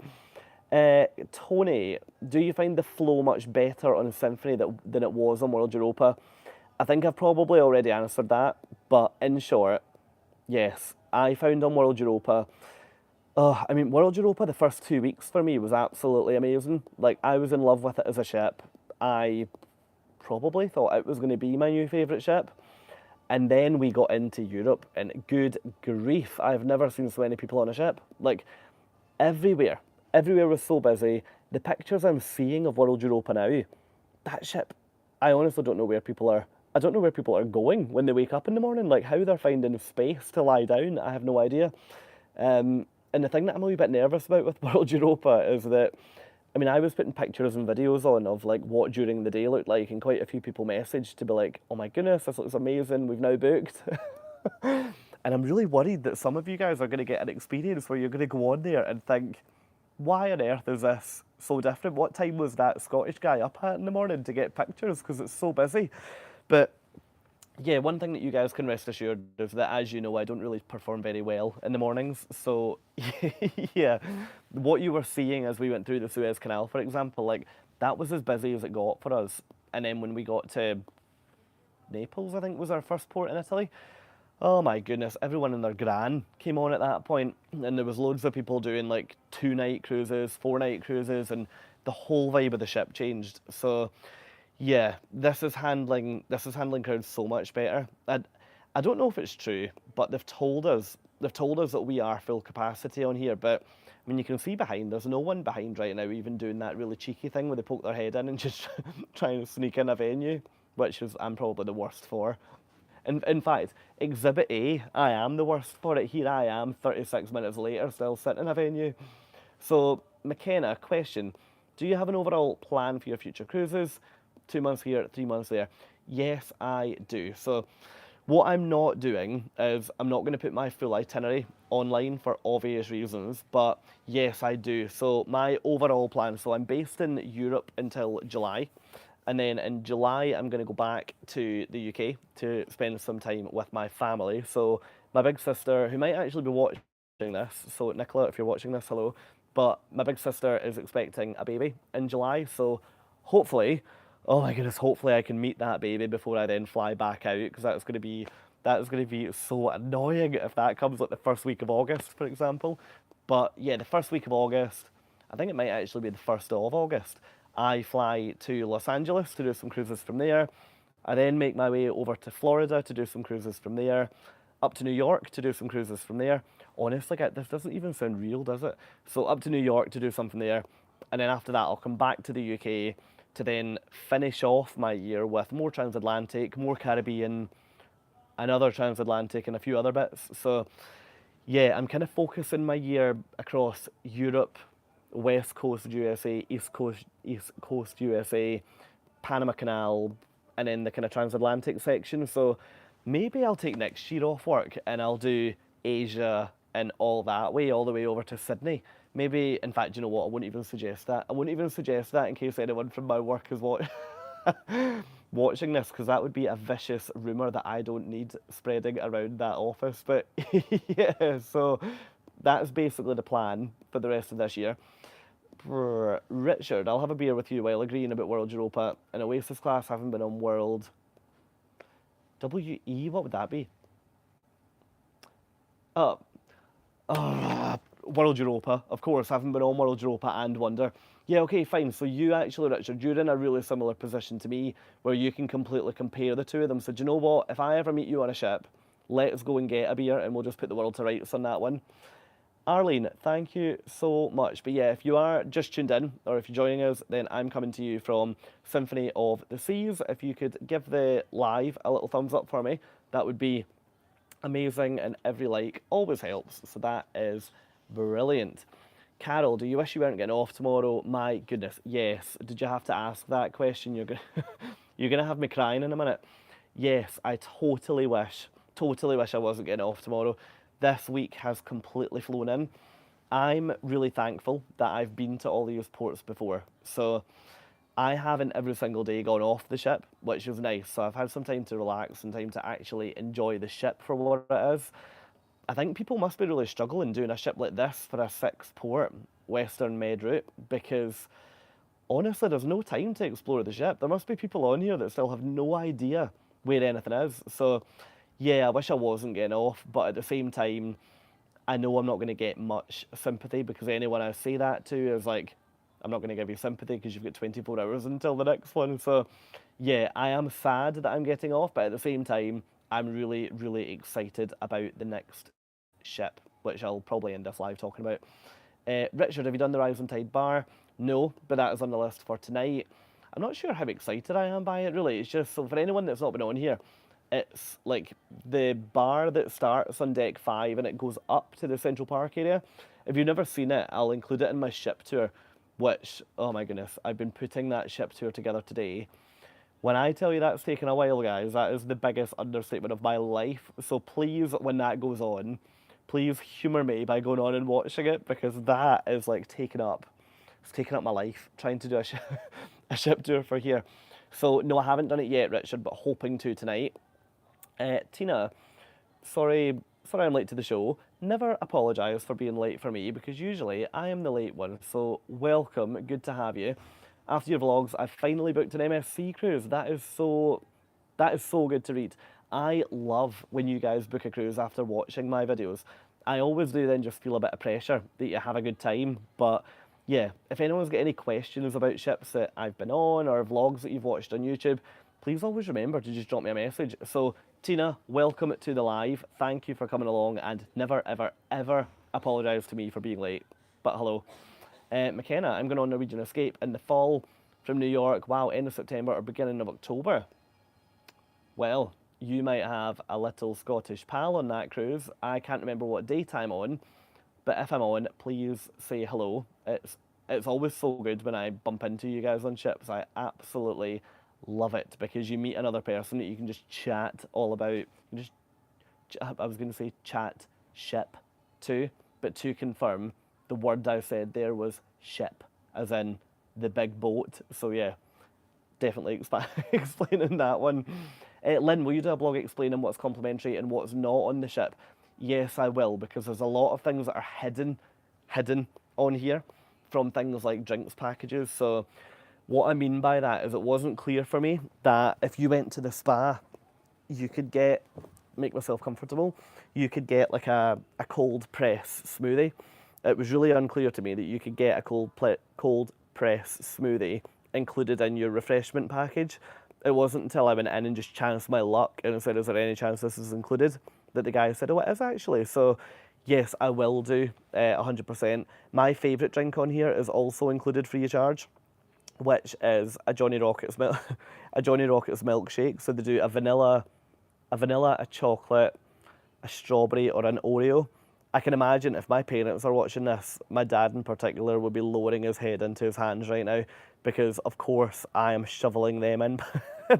Tony, do you find the flow much better on Symphony than it was on World Europa? I think I've probably already answered that, but in short, yes, I found on World Europa, I mean, World Europa, the first 2 weeks for me was absolutely amazing. Like, I was in love with it as a ship. I probably thought it was going to be my new favourite ship. And then we got into Europe, and good grief, I've never seen so many people on a ship. Like, everywhere was so busy. The pictures I'm seeing of World Europa now, that ship, I honestly don't know where people are. I don't know where people are going when they wake up in the morning. Like, how they're finding space to lie down, I have no idea. And the thing that I'm a wee bit nervous about with World Europa is that, I mean, I was putting pictures and videos on of like what during the day looked like, and quite a few people messaged to be like, oh my goodness, this looks amazing, we've now booked. And I'm really worried that some of you guys are going to get an experience where you're going to go on there and think, why on earth is this so different. What time was that Scottish guy up at in the morning to get pictures? Because it's so busy. But yeah, one thing that you guys can rest assured is that, as you know, I don't really perform very well in the mornings. So, yeah, what you were seeing as we went through the Suez Canal, for example, like that was as busy as it got for us. And then when we got to Naples, I think was our first port in Italy. Oh my goodness, everyone and their gran came on at that point, and there was loads of people doing like 2 night cruises, 4 night cruises, and the whole vibe of the ship changed. So yeah, this is handling crowds so much better. I don't know if it's true, but they've told us that we are full capacity on here. But I mean, you can see behind. There's no one behind right now, even doing that really cheeky thing where they poke their head in and just trying to sneak in a venue, which is I'm probably the worst for. In fact, Exhibit A, I am the worst for it. Here I am, 36 minutes later, still sitting in a venue. So, McKenna, question. Do you have an overall plan for your future cruises? 2 months here, 3 months there. Yes, I do. So, what I'm not doing is I'm not going to put my full itinerary online for obvious reasons, but yes, I do. So, my overall plan, so I'm based in Europe until July. And then in July, I'm going to go back to the UK to spend some time with my family. So my big sister, who might actually be watching this, so Nicola, if you're watching this, hello. But my big sister is expecting a baby in July. So hopefully, oh my goodness, hopefully I can meet that baby before I then fly back out, because that is going to be so annoying if that comes like the first week of August, for example. But yeah, the first week of August, I think it might actually be the 1st of August. I fly to Los Angeles to do some cruises from there. I then make my way over to Florida to do some cruises from there, up to New York to do some cruises from there. Honestly, this doesn't even sound real, does it? So up to New York to do something there, and then after that I'll come back to the UK to then finish off my year with more transatlantic, more Caribbean, another transatlantic, and a few other bits. So yeah, I'm kind of focusing my year across Europe, West Coast USA, East Coast USA, Panama Canal, and then the kind of transatlantic section. So maybe I'll take next year off work and I'll do Asia and all that way, all the way over to Sydney. Maybe, in fact, you know what? I wouldn't even suggest that. I wouldn't even suggest that in case anyone from my work is watching this, because that would be a vicious rumour that I don't need spreading around that office. But yeah, so that's basically the plan for the rest of this year. Richard, I'll have a beer with you while agreeing about World Europa. An Oasis class haven't been on World WE. What would that be? Oh, World Europa, of course. Haven't been on World Europa and Wonder. Yeah, okay, fine. So you actually, Richard, you're in a really similar position to me, where you can completely compare the two of them. So do you know what? If I ever meet you on a ship, let's go and get a beer and we'll just put the world to rights on that one. Arlene, thank you so much. But yeah, if you are just tuned in, or if you're joining us, then I'm coming to you from Symphony of the Seas. If you could give the live a little thumbs up for me, that would be amazing, and every like always helps. So that is brilliant. Carol, do you wish you weren't getting off tomorrow? My goodness, yes. Did you have to ask that question? You're gonna have me crying in a minute. Yes, I totally wish I wasn't getting off tomorrow. This week has completely flown in. I'm really thankful that I've been to all these ports before. So I haven't every single day gone off the ship, which is nice. So I've had some time to relax and time to actually enjoy the ship for what it is. I think people must be really struggling doing a ship like this for a 6 port Western Med route, because honestly, there's no time to explore the ship. There must be people on here that still have no idea where anything is. So yeah, I wish I wasn't getting off, but at the same time, I know I'm not going to get much sympathy, because anyone I say that to is like, I'm not going to give you sympathy because you've got 24 hours until the next one. So yeah, I am sad that I'm getting off, but at the same time, I'm really, really excited about the next ship, which I'll probably end this live talking about. Richard, have you done the Rise and Tide bar? No, but that is on the list for tonight. I'm not sure how excited I am by it, really. It's just, so for anyone that's not been on here, it's like the bar that starts on deck 5 and it goes up to the Central Park area. If you've never seen it, I'll include it in my ship tour, which, oh my goodness, I've been putting that ship tour together today. When I tell you that's taken a while, guys, that is the biggest understatement of my life. So please, when that goes on, please humour me by going on and watching it, because that is like taken up it's taken up my life trying to do a ship tour for here. So no, I haven't done it yet, Richard, but hoping to tonight. Tina, sorry I'm late to the show. Never apologise for being late for me because usually I am the late one. So welcome, good to have you. After your vlogs, I've finally booked an MSC cruise. That is so good to read. I love when you guys book a cruise after watching my videos. I always do then just feel a bit of pressure that you have a good time. But yeah, if anyone's got any questions about ships that I've been on or vlogs that you've watched on YouTube, please always remember to just drop me a message. So Tina, welcome to the live. Thank you for coming along and never, ever, ever apologise to me for being late. But hello. McKenna, I'm going on Norwegian Escape in the fall from New York. Wow, end of September or beginning of October. Well, you might have a little Scottish pal on that cruise. I can't remember what date I'm on, but if I'm on, please say hello. It's always so good when I bump into you guys on ships. I absolutely love it because you meet another person that you can just chat all about. I was going to say chat ship to, but to confirm, the word I said there was ship, as in the big boat. So yeah, definitely explaining that one. Lynn, will you do a blog explaining what's complimentary and what's not on the ship? Yes, I will, because there's a lot of things that are hidden on here from things like drinks packages. So what I mean by that is it wasn't clear for me that if you went to the spa, you could make myself comfortable, you could get like a cold press smoothie. It was really unclear to me that you could get a cold press smoothie included in your refreshment package. It wasn't until I went in and just chanced my luck and said, is there any chance this is included, that the guy said, oh, it is actually. So yes, I will do 100%. My favourite drink on here is also included free of charge, which is a Johnny Rockets milkshake. So they do a vanilla, a chocolate, a strawberry or an Oreo. I can imagine if my parents are watching this, my dad in particular would be lowering his head into his hands right now because, of course, I am shoveling them in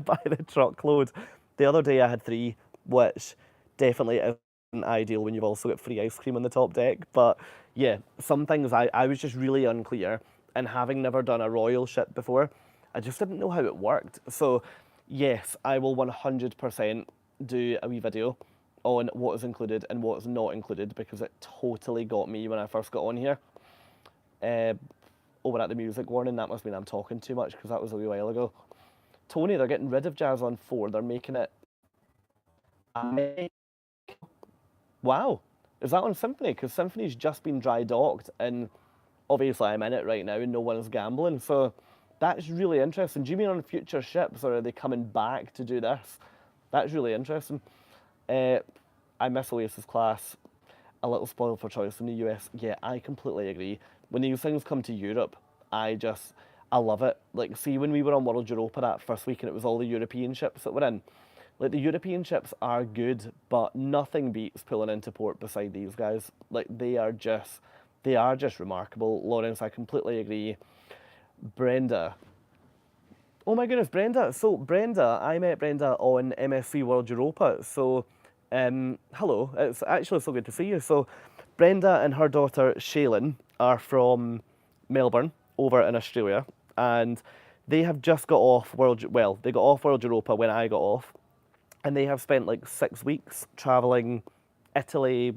by the truckload. The other day I had 3, which definitely isn't ideal when you've also got free ice cream on the top deck. But yeah, some things I was just really unclear, and having never done a royal ship before, I just didn't know how it worked. So yes, I will 100% do a wee video on what is included and what's not included because it totally got me when I first got on here. Over at the music warning, that must mean I'm talking too much because that was a wee while ago. Tony, they're getting rid of Jazz on 4. They're making it... Wow, is that on Symphony? Because Symphony's just been dry docked and obviously I'm in it right now and no one's gambling. So that's really interesting. Do you mean on future ships or are they coming back to do this? That's really interesting. I miss Oasis Class. A little spoiled for choice in the US. Yeah, I completely agree. When these things come to Europe, I love it. Like, see, when we were on World Europa that first week and it was all the European ships that were in, like, the European ships are good, but nothing beats pulling into port beside these guys. Like, they are just remarkable. Lawrence, I completely agree. Brenda. Oh my goodness, Brenda. So, Brenda, I met Brenda on MSC World Europa. So, hello. It's actually so good to see you. So, Brenda and her daughter, Shaylin, are from Melbourne, over in Australia. And they have just got off World Europa when I got off. And they have spent like 6 weeks travelling Italy.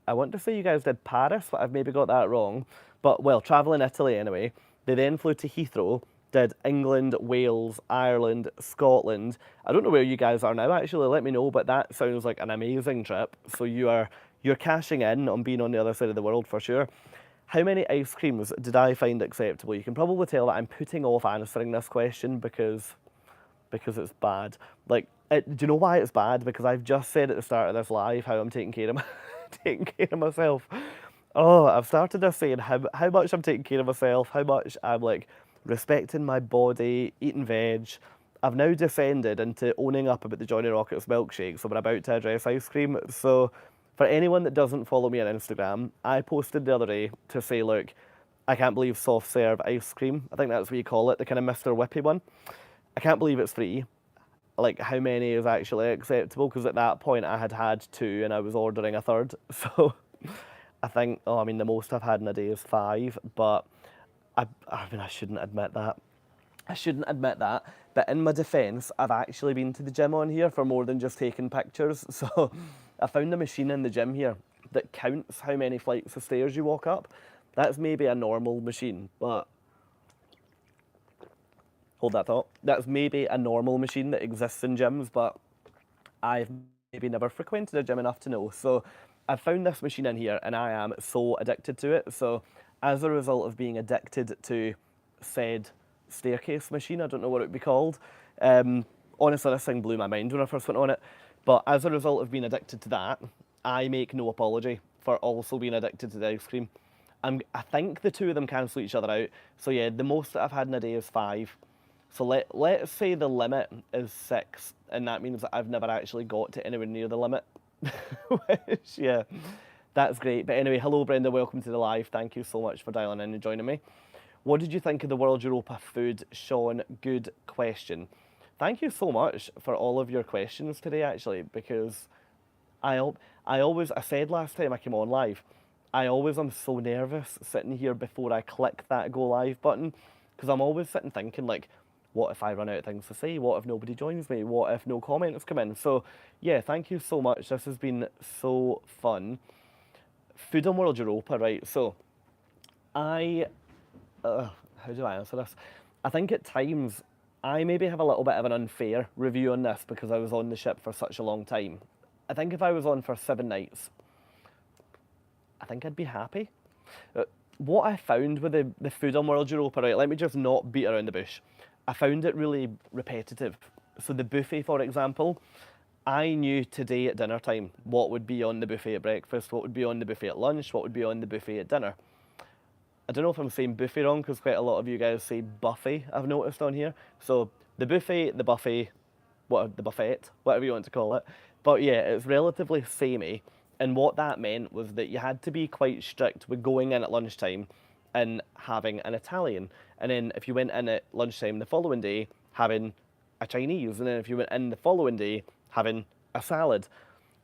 I want to say you guys did Paris, but I've maybe got that wrong. But, well, travelling Italy anyway. They then flew to Heathrow, did England, Wales, Ireland, Scotland. I don't know where you guys are now, actually, let me know, but that sounds like an amazing trip. So you're cashing in on being on the other side of the world for sure. How many ice creams did I find acceptable? You can probably tell that I'm putting off answering this question because it's bad. Like, do you know why it's bad? Because I've just said at the start of this live how I'm taking care of myself. Oh, I've started this saying how much I'm taking care of myself, how much I'm like respecting my body, eating veg. I've now descended into owning up about the Johnny Rockets milkshake, so we're about to address ice cream. So for anyone that doesn't follow me on Instagram, I posted the other day to say, look, I can't believe soft serve ice cream, I think that's what you call it, the kind of Mr. Whippy one. I can't believe it's free. Like, how many is actually acceptable? Because at that point I had 2 and I was ordering a 3rd. So I think, the most I've had in a day is 5, but I mean, I shouldn't admit that. I shouldn't admit that, but in my defence, I've actually been to the gym on here for more than just taking pictures. So I found a machine in the gym here that counts how many flights of stairs you walk up. That's maybe a normal machine, but hold that thought. That's maybe a normal machine that exists in gyms, but I've maybe never frequented a gym enough to know. So I've found this machine in here and I am so addicted to it. So as a result of being addicted to said staircase machine, I don't know what it would be called. Honestly, this thing blew my mind when I first went on it. But as a result of being addicted to that, I make no apology for also being addicted to the ice cream. I think the two of them cancel each other out. So yeah, the most that I've had in a day is 5. So let's say the limit is 6, and that means that I've never actually got to anywhere near the limit. Which, yeah, that's great. But anyway, hello Brenda, welcome to the live. Thank you so much for dialing in and joining me. What did you think of the World Europa food, Sean? Good question. Thank you so much for all of your questions today, actually, because I, I said last time I came on live, I always am so nervous sitting here before I click that go live button, because I'm always sitting thinking like, what if I run out of things to say? What if nobody joins me? What if no comments come in? So yeah, thank you so much. This has been so fun. Food on World Europa, right? So I, how do I answer this? I think at times I maybe have a little bit of an unfair review on this because I was on the ship for such a long time. I think if I was on for 7 nights, I think I'd be happy. What I found with the food on World Europa, right, let me just not beat around the bush. I found it really repetitive. So the buffet, for example, I knew today at dinner time what would be on the buffet at breakfast, what would be on the buffet at lunch, what would be on the buffet at dinner. I don't know if I'm saying buffet wrong because quite a lot of you guys say buffet, I've noticed on here. So the buffet, the buffet, the buffet, whatever you want to call it. But yeah, it's relatively samey. And what that meant was that you had to be quite strict with going in at lunchtime and having an Italian. And then if you went in at lunchtime the following day, having a Chinese. And then if you went in the following day, having a salad.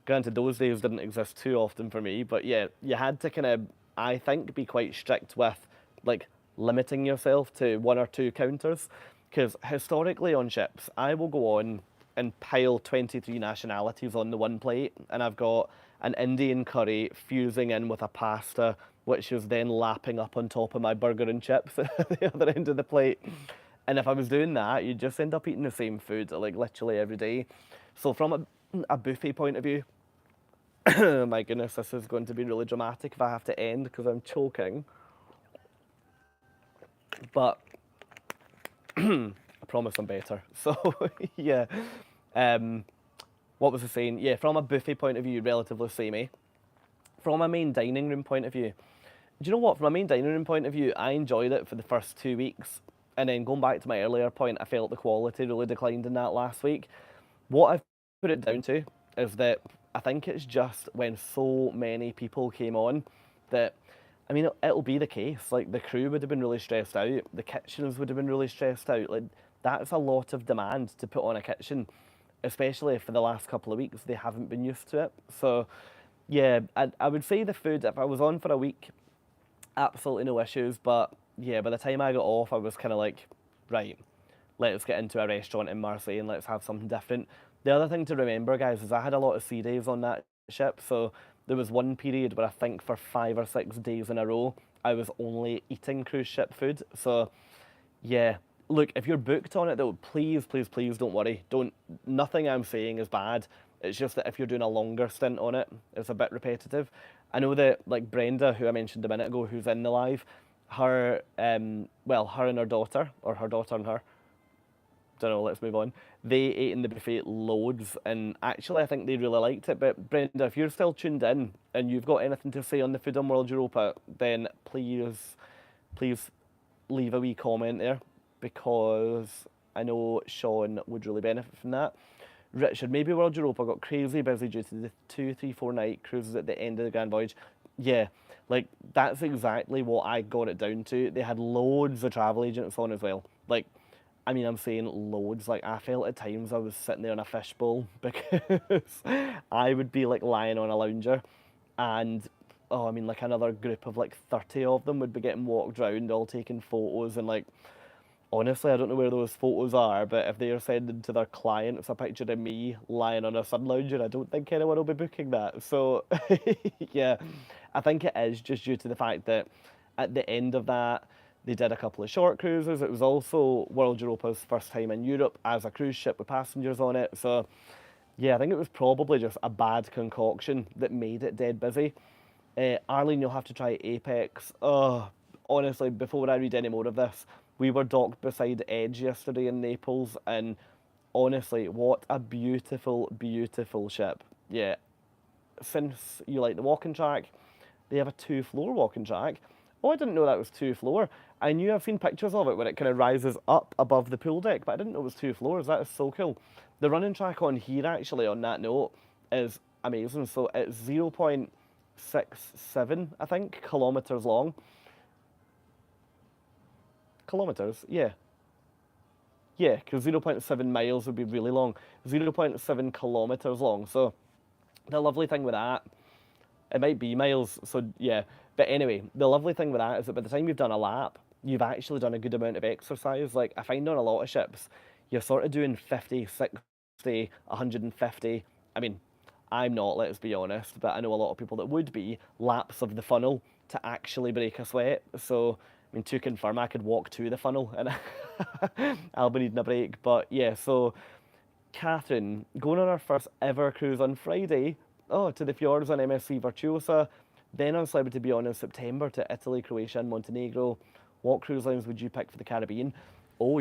Granted, those days didn't exist too often for me, but yeah, you had to kind of, I think, be quite strict with like limiting yourself to 1 or 2 counters. Because historically on ships, I will go on and pile 23 nationalities on the one plate, and I've got an Indian curry fusing in with a pasta, which is then lapping up on top of my burger and chips at the other end of the plate. And if I was doing that, you'd just end up eating the same food like literally every day. So from a buffet point of view, my goodness, this is going to be really dramatic if I have to end because I'm choking. But I promise I'm better. So yeah, what was I saying? Yeah, from a buffet point of view, relatively samey. From a main dining room point of view, do you know what? From a main dining room point of view, I enjoyed it for the first 2 weeks. And then going back to my earlier point, I felt the quality really declined in that last week. What I've put it down to is that I think it's just when so many people came on that, I mean, it'll be the case. Like, the crew would have been really stressed out. The kitchens would have been really stressed out. Like, that's a lot of demand to put on a kitchen, especially for the last couple of weeks. They haven't been used to it. So, yeah, I would say the food, if I was on for a week, absolutely no issues. But, yeah, by the time I got off, I was kind of like, right, let's get into a restaurant in Marseille and let's have something different. The other thing to remember, guys, is I had a lot of sea days on that ship. So there was one period where I think for 5 or 6 days in a row, I was only eating cruise ship food. So yeah, look, if you're booked on it though, please, please, please don't worry. Nothing I'm saying is bad. It's just that if you're doing a longer stint on it, it's a bit repetitive. I know that like Brenda, who I mentioned a minute ago, who's in the live, her and her daughter, or her daughter and her, don't know, let's move on. They ate in the buffet loads, and actually I think they really liked it. But Brenda, if you're still tuned in and you've got anything to say on the Food on World Europa, then please leave a wee comment there, because I know Sean would really benefit from that. Richard, maybe World Europa got crazy busy due to the 2, 3, 4 night cruises at the end of the Grand Voyage. Yeah, like that's exactly what I got it down to. They had loads of travel agents on as well. Like, I mean, I'm saying loads. Like, I felt at times I was sitting there in a fishbowl because I would be like lying on a lounger and oh, I mean, like another group of like 30 of them would be getting walked around, all taking photos, and like, honestly, I don't know where those photos are, but if they are sending to their clients a picture of me lying on a sun lounger, I don't think anyone will be booking that. So, yeah, I think it is just due to the fact that at the end of that, they did a couple of short cruises. It was also World Europa's first time in Europe as a cruise ship with passengers on it. So, yeah, I think it was probably just a bad concoction that made it dead busy. Arlene, you'll have to try Apex. Oh, honestly, before I read any more of this, we were docked beside Edge yesterday in Naples, and honestly, what a beautiful, beautiful ship. Yeah, since you like the walking track, they have a two-floor walking track. Oh, I didn't know that was two-floor. I knew I've seen pictures of it where it kind of rises up above the pool deck, but I didn't know it was two floors. That is so cool. The running track on here, actually, on that note, is amazing. So it's 0.67, I think, kilometres long. Kilometres, yeah. Yeah, because 0.7 miles would be really long. 0.7 kilometres long. So the lovely thing with that, it might be miles, so yeah. But anyway, the lovely thing with that is that by the time you've done a lap, you've actually done a good amount of exercise. Like, I find on a lot of ships, you're sort of doing 50, 60, 150. I mean, I'm not, let's be honest, but I know a lot of people that would be laps of the funnel to actually break a sweat. So, I mean, to confirm, I could walk to the funnel and I'll be needing a break. But yeah, so Catherine, going on our first ever cruise on Friday, oh, to the fjords on MSC Virtuosa, then on Celebrity Beyond in September to Italy, Croatia, and Montenegro. What cruise lines would you pick for the Caribbean? Oh,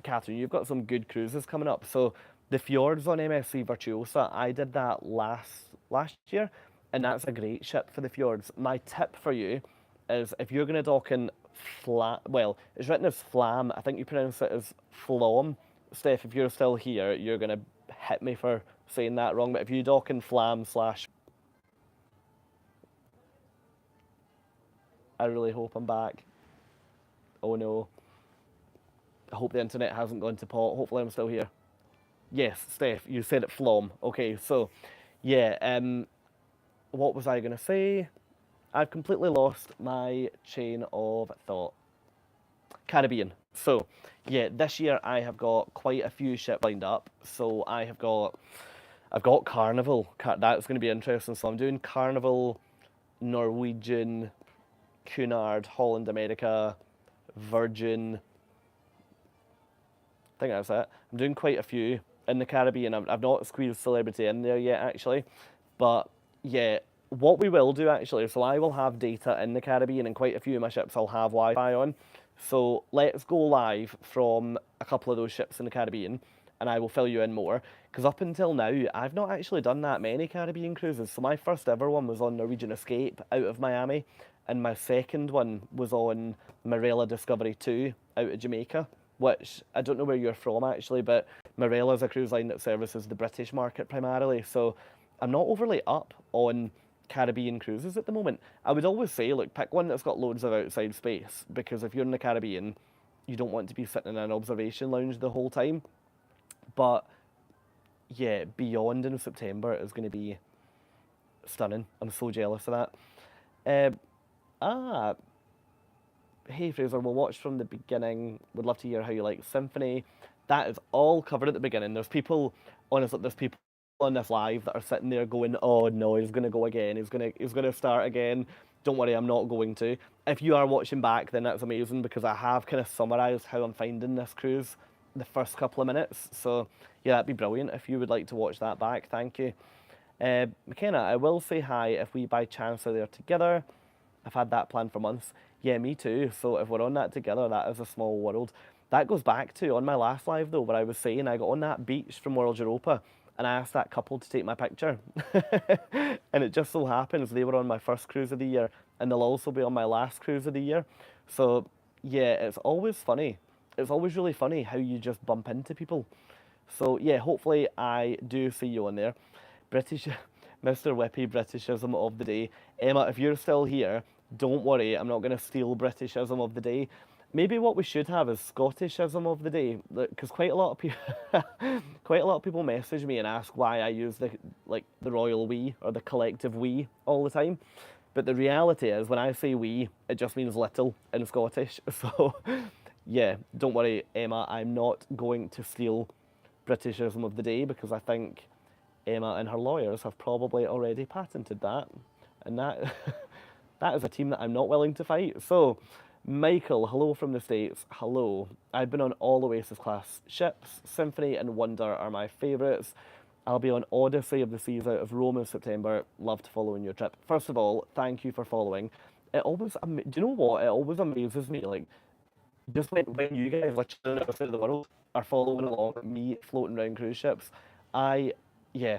Catherine, you've got some good cruises coming up. So the fjords on MSC Virtuosa, I did that last year, and that's a great ship for the fjords. My tip for you is if you're going to dock in well, it's written as Flam. I think you pronounce it as Flom. Steph, if you're still here, you're going to hit me for saying that wrong. But if you dock in Flam slash... I really hope I'm back. Oh no. I hope the internet hasn't gone to pot. Hopefully I'm still here. Yes, Steph, you said it Flom. Okay, so, yeah, what was I going to say? I've completely lost my chain of thought. Caribbean. So, yeah, this year I have got quite a few ships lined up. So I've got Carnival. That's going to be interesting. So I'm doing Carnival, Norwegian, Cunard, Holland America, Virgin. I think that's it. I'm doing quite a few in the Caribbean. I've not squeezed Celebrity in there yet, actually. But yeah, what we will do actually, so I will have data in the Caribbean, and quite a few of my ships I'll have Wi-Fi on. So let's go live from a couple of those ships in the Caribbean, and I will fill you in more. Because up until now, I've not actually done that many Caribbean cruises. So my first ever one was on Norwegian Escape out of Miami, and my second one was on Marella Discovery 2 out of Jamaica, which I don't know where you're from actually, but Marella's a cruise line that services the British market primarily. So I'm not overly up on Caribbean cruises at the moment. I would always say, look, pick one that's got loads of outside space, because if you're in the Caribbean, you don't want to be sitting in an observation lounge the whole time. But yeah, Beyond in September is going to be stunning. I'm so jealous of that. Hey Fraser, we'll watch from the beginning. Would love to hear how you like Symphony. That is all covered at the beginning. Honestly, there's people on this live that are sitting there going, oh no, he's gonna go again. He's gonna start again. Don't worry, I'm not going to. If you are watching back, then that's amazing, because I have kind of summarised how I'm finding this cruise the first couple of minutes. So yeah, that'd be brilliant if you would like to watch that back. Thank you. McKenna, I will say hi if we by chance are there together. I've had that planned for months. Yeah, me too. So if we're on that together, that is a small world. That goes back to, on my last live though, where I was saying I got on that beach from World Europa and I asked that couple to take my picture. And it just so happens they were on my first cruise of the year, and they'll also be on my last cruise of the year. So yeah, it's always funny. It's always really funny how you just bump into people. So yeah, hopefully I do see you on there. British, Mr. Whippy, Britishism of the day. Emma, if you're still here, don't worry, I'm not going to steal Britishism of the day. Maybe what we should have is Scottishism of the day, because quite a lot of people message me and ask why I use the royal we or the collective we all the time. But the reality is, when I say we, it just means little in Scottish. So, yeah, don't worry, Emma, I'm not going to steal Britishism of the day because I think Emma and her lawyers have probably already patented that. And that that is a team that I'm not willing to fight. So, Michael, hello from the States. Hello. I've been on all Oasis class ships. Symphony and Wonder are my favourites. I'll be on Odyssey of the Seas out of Rome in September. Love to follow in your trip. First of all, thank you for following. It always, do you know what? It always amazes me. Like, just when you guys, literally on the other side of the world, are following along me floating around cruise ships, I, yeah,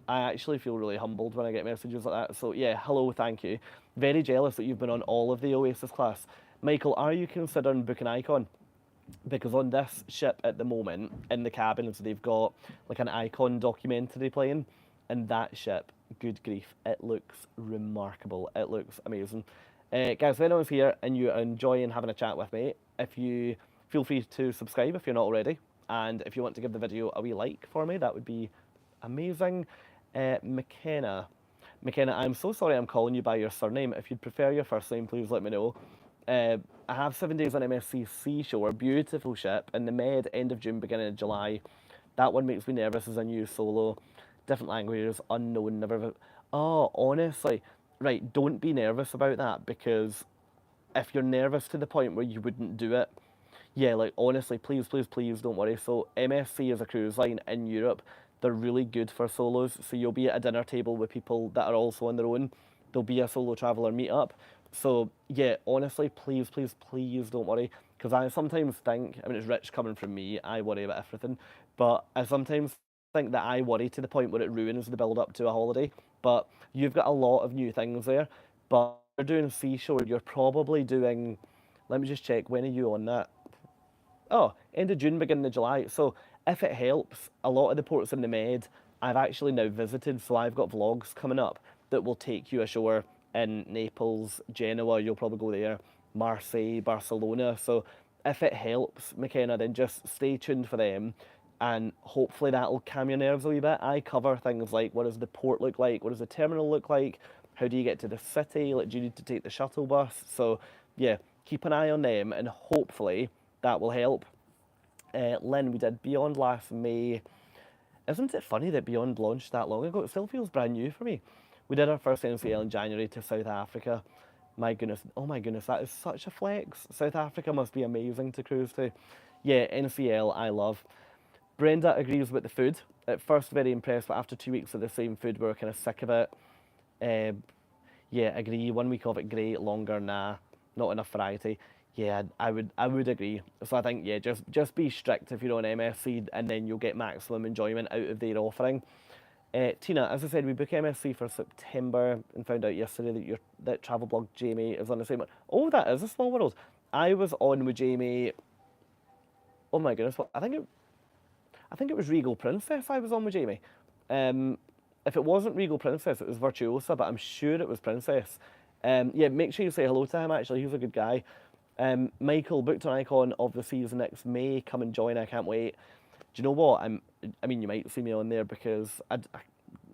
I actually feel really humbled when I get messages like that. So yeah, hello, thank you. Very jealous that you've been on all of the Oasis class. Michael, are you considering booking Icon? Because on this ship at the moment, in the cabins, they've got like an Icon documentary playing, and that ship, good grief, it looks remarkable. It looks amazing. Guys, if anyone's here and you're enjoying having a chat with me, if you feel free to subscribe if you're not already, and if you want to give the video a wee like for me, that would be amazing. McKenna, I'm so sorry I'm calling you by your surname. If you'd prefer your first name, please let me know. I have 7 days on MSC Seashore, beautiful ship, in the Med, end of June, beginning of July. That one makes me nervous as a new solo. Different languages, unknown, never. Oh, honestly, right, don't be nervous about that, because if you're nervous to the point where you wouldn't do it, yeah, like honestly, please, please, please don't worry. So MSC is a cruise line in Europe. They're really good for solos. So you'll be at a dinner table with people that are also on their own. There'll be a solo traveller meetup. So yeah, honestly, please, please, please don't worry. Because I sometimes think, I mean, it's rich coming from me, I worry about everything. But I sometimes think that I worry to the point where it ruins the build up to a holiday. But you've got a lot of new things there. But you're doing Seashore, you're probably doing, let me just check, when are you on that? Oh, end of June, beginning of July. So if it helps, a lot of the ports in the Med I've actually now visited, so I've got vlogs coming up that will take you ashore in Naples, Genoa, you'll probably go there, Marseille, Barcelona. So if it helps, McKenna, then just stay tuned for them, and hopefully that'll calm your nerves a wee bit. I cover things like, what does the port look like? What does the terminal look like? How do you get to the city? Like, do you need to take the shuttle bus? So yeah, keep an eye on them, and hopefully that will help. Lynn, we did Beyond last May. Isn't it funny that Beyond launched that long ago? It still feels brand new for me. We did our first NCL in January to South Africa. My goodness, oh my goodness, that is such a flex. South Africa must be amazing to cruise to. Yeah, NCL, I love. Brenda agrees with the food. At first, very impressed, but after 2 weeks of the same food, we were kind of sick of it. Yeah, agree. 1 week of it, great. Longer, nah. Not enough variety. Yeah, I would agree. So I think, yeah, just be strict if you're on MSC, and then you'll get maximum enjoyment out of their offering. Tina, as I said, we book MSC for September and found out yesterday that that travel blog Jamie is on the same one. Oh, that is a small world. I was on with Jamie. Oh my goodness, what I think it was Regal Princess. I was on with Jamie. If it wasn't Regal Princess, it was Virtuosa, but I'm sure it was Princess. Yeah, make sure you say hello to him. Actually, he's a good guy. Michael, booked an Icon of the Seas next May. Come and join. I can't wait. Do you know what? I mean, you might see me on there because I'm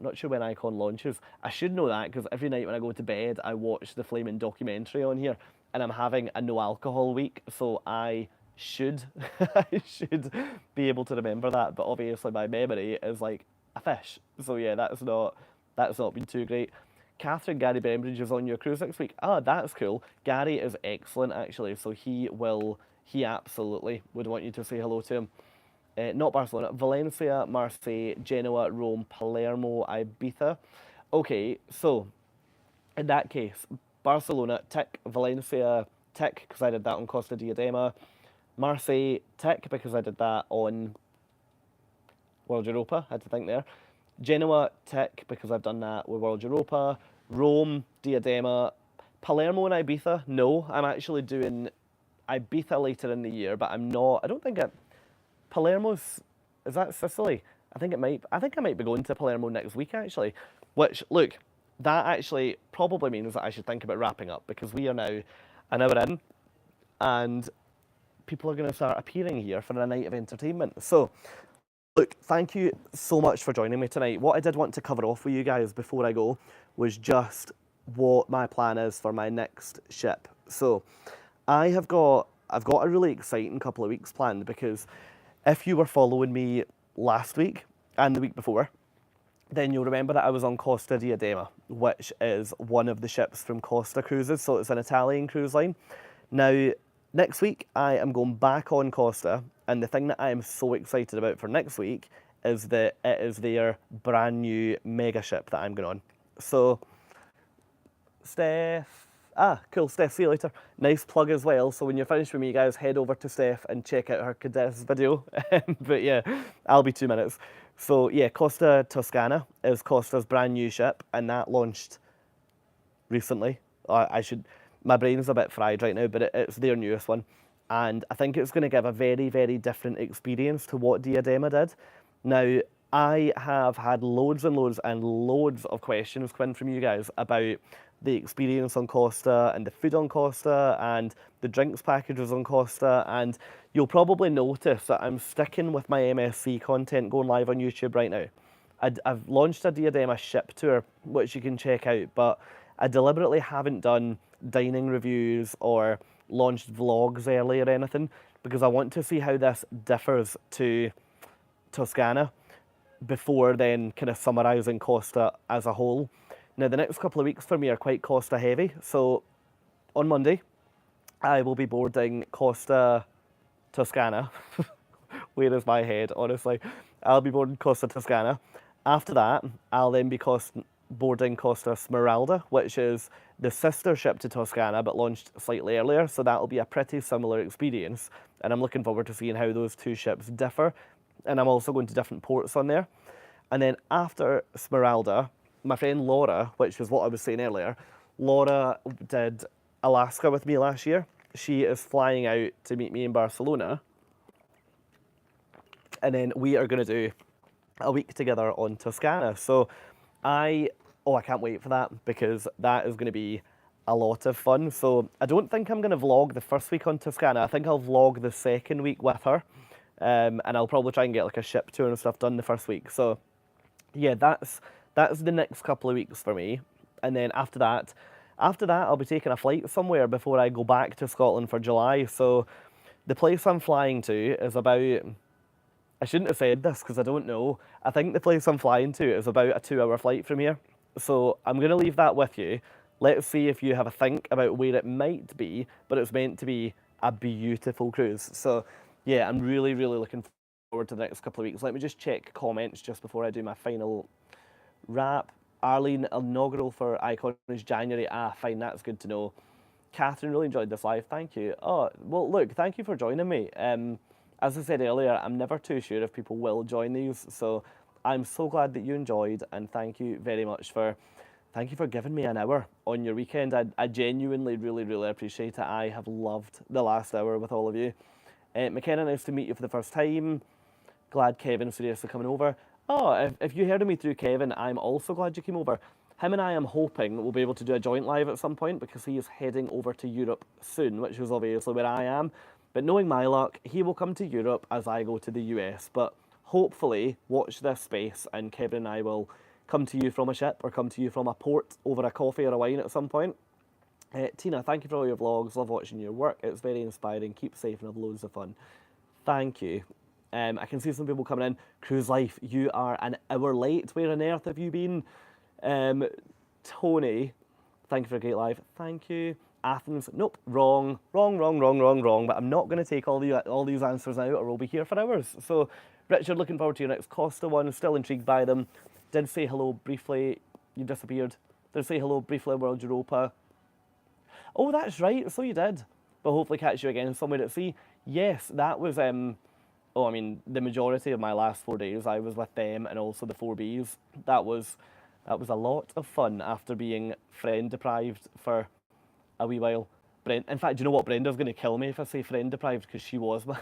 not sure when Icon launches. I should know that because every night when I go to bed, I watch the flaming documentary on here, and I'm having a no alcohol week, so I should I should be able to remember that. But obviously, my memory is like a fish. So yeah, that's not been too great. Catherine, Gary Bembridge is on your cruise next week. Ah, that's cool. Gary is excellent, actually. So he absolutely would want you to say hello to him. Not Barcelona, Valencia, Marseille, Genoa, Rome, Palermo, Ibiza. Okay, so in that case, Barcelona, tick. Valencia, tick, because I did that on Costa Diadema. Marseille, tick, because I did that on World Europa. I had to think there. Genoa, tick, because I've done that with World Europa. Rome, Diadema. Palermo and Ibiza, no. I'm actually doing Ibiza later in the year, but I'm not. I don't think it. Palermo's, is that Sicily? I think I might be going to Palermo next week, actually. Which, look, that actually probably means that I should think about wrapping up, because we are now an hour in, and people are going to start appearing here for a night of entertainment. So, look, thank you so much for joining me tonight. What I did want to cover off with you guys before I go was just what my plan is for my next ship. So I've got a really exciting couple of weeks planned, because if you were following me last week and the week before, then you'll remember that I was on Costa Diadema, which is one of the ships from Costa Cruises, so it's an Italian cruise line. Now, next week I am going back on Costa, and the thing that I am so excited about for next week is that it is their brand new mega ship that I'm going on. So, Steph. Ah, cool, Steph, see you later. Nice plug as well. So when you're finished with me, guys, head over to Steph and check out her Cadets video. But yeah, I'll be 2 minutes. So yeah, Costa Toscana is Costa's brand new ship, and that launched recently. My brain's a bit fried right now, but it's their newest one. And I think it's going to give a very, very different experience to what Diadema did. Now, I have had loads and loads and loads of questions come in from you guys about the experience on Costa and the food on Costa and the drinks packages on Costa, and you'll probably notice that I'm sticking with my MSC content going live on YouTube right now. I've launched a Diadema ship tour, which you can check out, but I deliberately haven't done dining reviews or launched vlogs early or anything, because I want to see how this differs to Toscana before then kind of summarising Costa as a whole. Now, the next couple of weeks for me are quite Costa heavy. So on Monday, I will be boarding Costa Toscana. Where is my head, honestly? I'll be boarding Costa Toscana. After that, I'll then be boarding Costa Smeralda, which is the sister ship to Toscana, but launched slightly earlier. So that'll be a pretty similar experience. And I'm looking forward to seeing how those two ships differ. And I'm also going to different ports on there. And then after Smeralda, my friend Laura, which is what I was saying earlier, Laura did Alaska with me last year. She is flying out to meet me in Barcelona. And then we are going to do a week together on Toscana. So I can't wait for that, because that is going to be a lot of fun. So I don't think I'm going to vlog the first week on Toscana. I think I'll vlog the second week with her. And I'll probably try and get like a ship tour and stuff done the first week. So yeah, that's the next couple of weeks for me. And then after that, I'll be taking a flight somewhere before I go back to Scotland for July. So the place I'm flying to is about, I shouldn't have said this because I don't know. I think the place I'm flying to is about a 2-hour flight from here. So I'm going to leave that with you. Let's see if you have a think about where it might be, but it's meant to be a beautiful cruise. So yeah, I'm really, really looking forward to the next couple of weeks. Let me just check comments just before I do my final wrap. Arlene, inaugural for Icon is January. Ah, fine, that's good to know. Catherine, really enjoyed this live. Thank you. Oh, well, look, thank you for joining me. As I said earlier, I'm never too sure if people will join these, so I'm so glad that you enjoyed, and thank you very much for giving me an hour on your weekend. I genuinely really, really appreciate it. I have loved the last hour with all of you. McKenna, nice to meet you for the first time. Glad Kevin's seriously coming over. Oh, if you heard of me through Kevin, I'm also glad you came over. Him and I am hoping we'll be able to do a joint live at some point, because he is heading over to Europe soon, which is obviously where I am. But knowing my luck, he will come to Europe as I go to the US. But hopefully, watch this space and Kevin and I will come to you from a ship or come to you from a port over a coffee or a wine at some point. Tina, thank you for all your vlogs. Love watching your work. It's very inspiring. Keep safe and have loads of fun. Thank you. I can see some people coming in. Cruise Life, you are an hour late. Where on earth have you been? Tony, thank you for a great live. Thank you. Athens, nope, wrong. But I'm not going to take all these answers now, or we'll be here for hours. So, Richard, looking forward to your next Costa one. Still intrigued by them. Did say hello briefly. You disappeared. Did say hello briefly World Europa. Oh, that's right. So you did. But hopefully catch you again somewhere at sea. Yes, that was the majority of my last 4 days I was with them, and also the 4Bs. That was a lot of fun after being friend deprived for a wee while. In fact, do you know what? Brenda's going to kill me if I say friend deprived, because she was my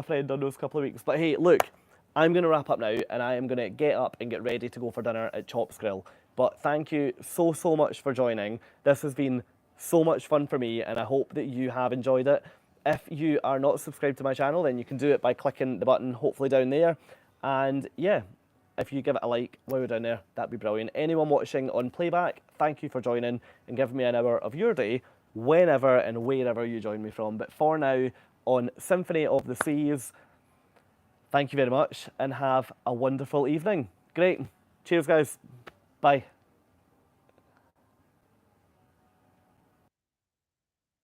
friend on those couple of weeks. But hey, look, I'm going to wrap up now, and I am going to get up and get ready to go for dinner at Chops Grill. But thank you so much for joining. This has been so much fun for me, and I hope that you have enjoyed it. If you are not subscribed to my channel, then you can do it by clicking the button hopefully down there. And yeah, if you give it a like while we're down there, that'd be brilliant. Anyone watching on playback, thank you for joining and giving me an hour of your day, whenever and wherever you join me from. But for now, on Symphony of the Seas, thank you very much and have a wonderful evening. Great. Cheers, guys. Bye.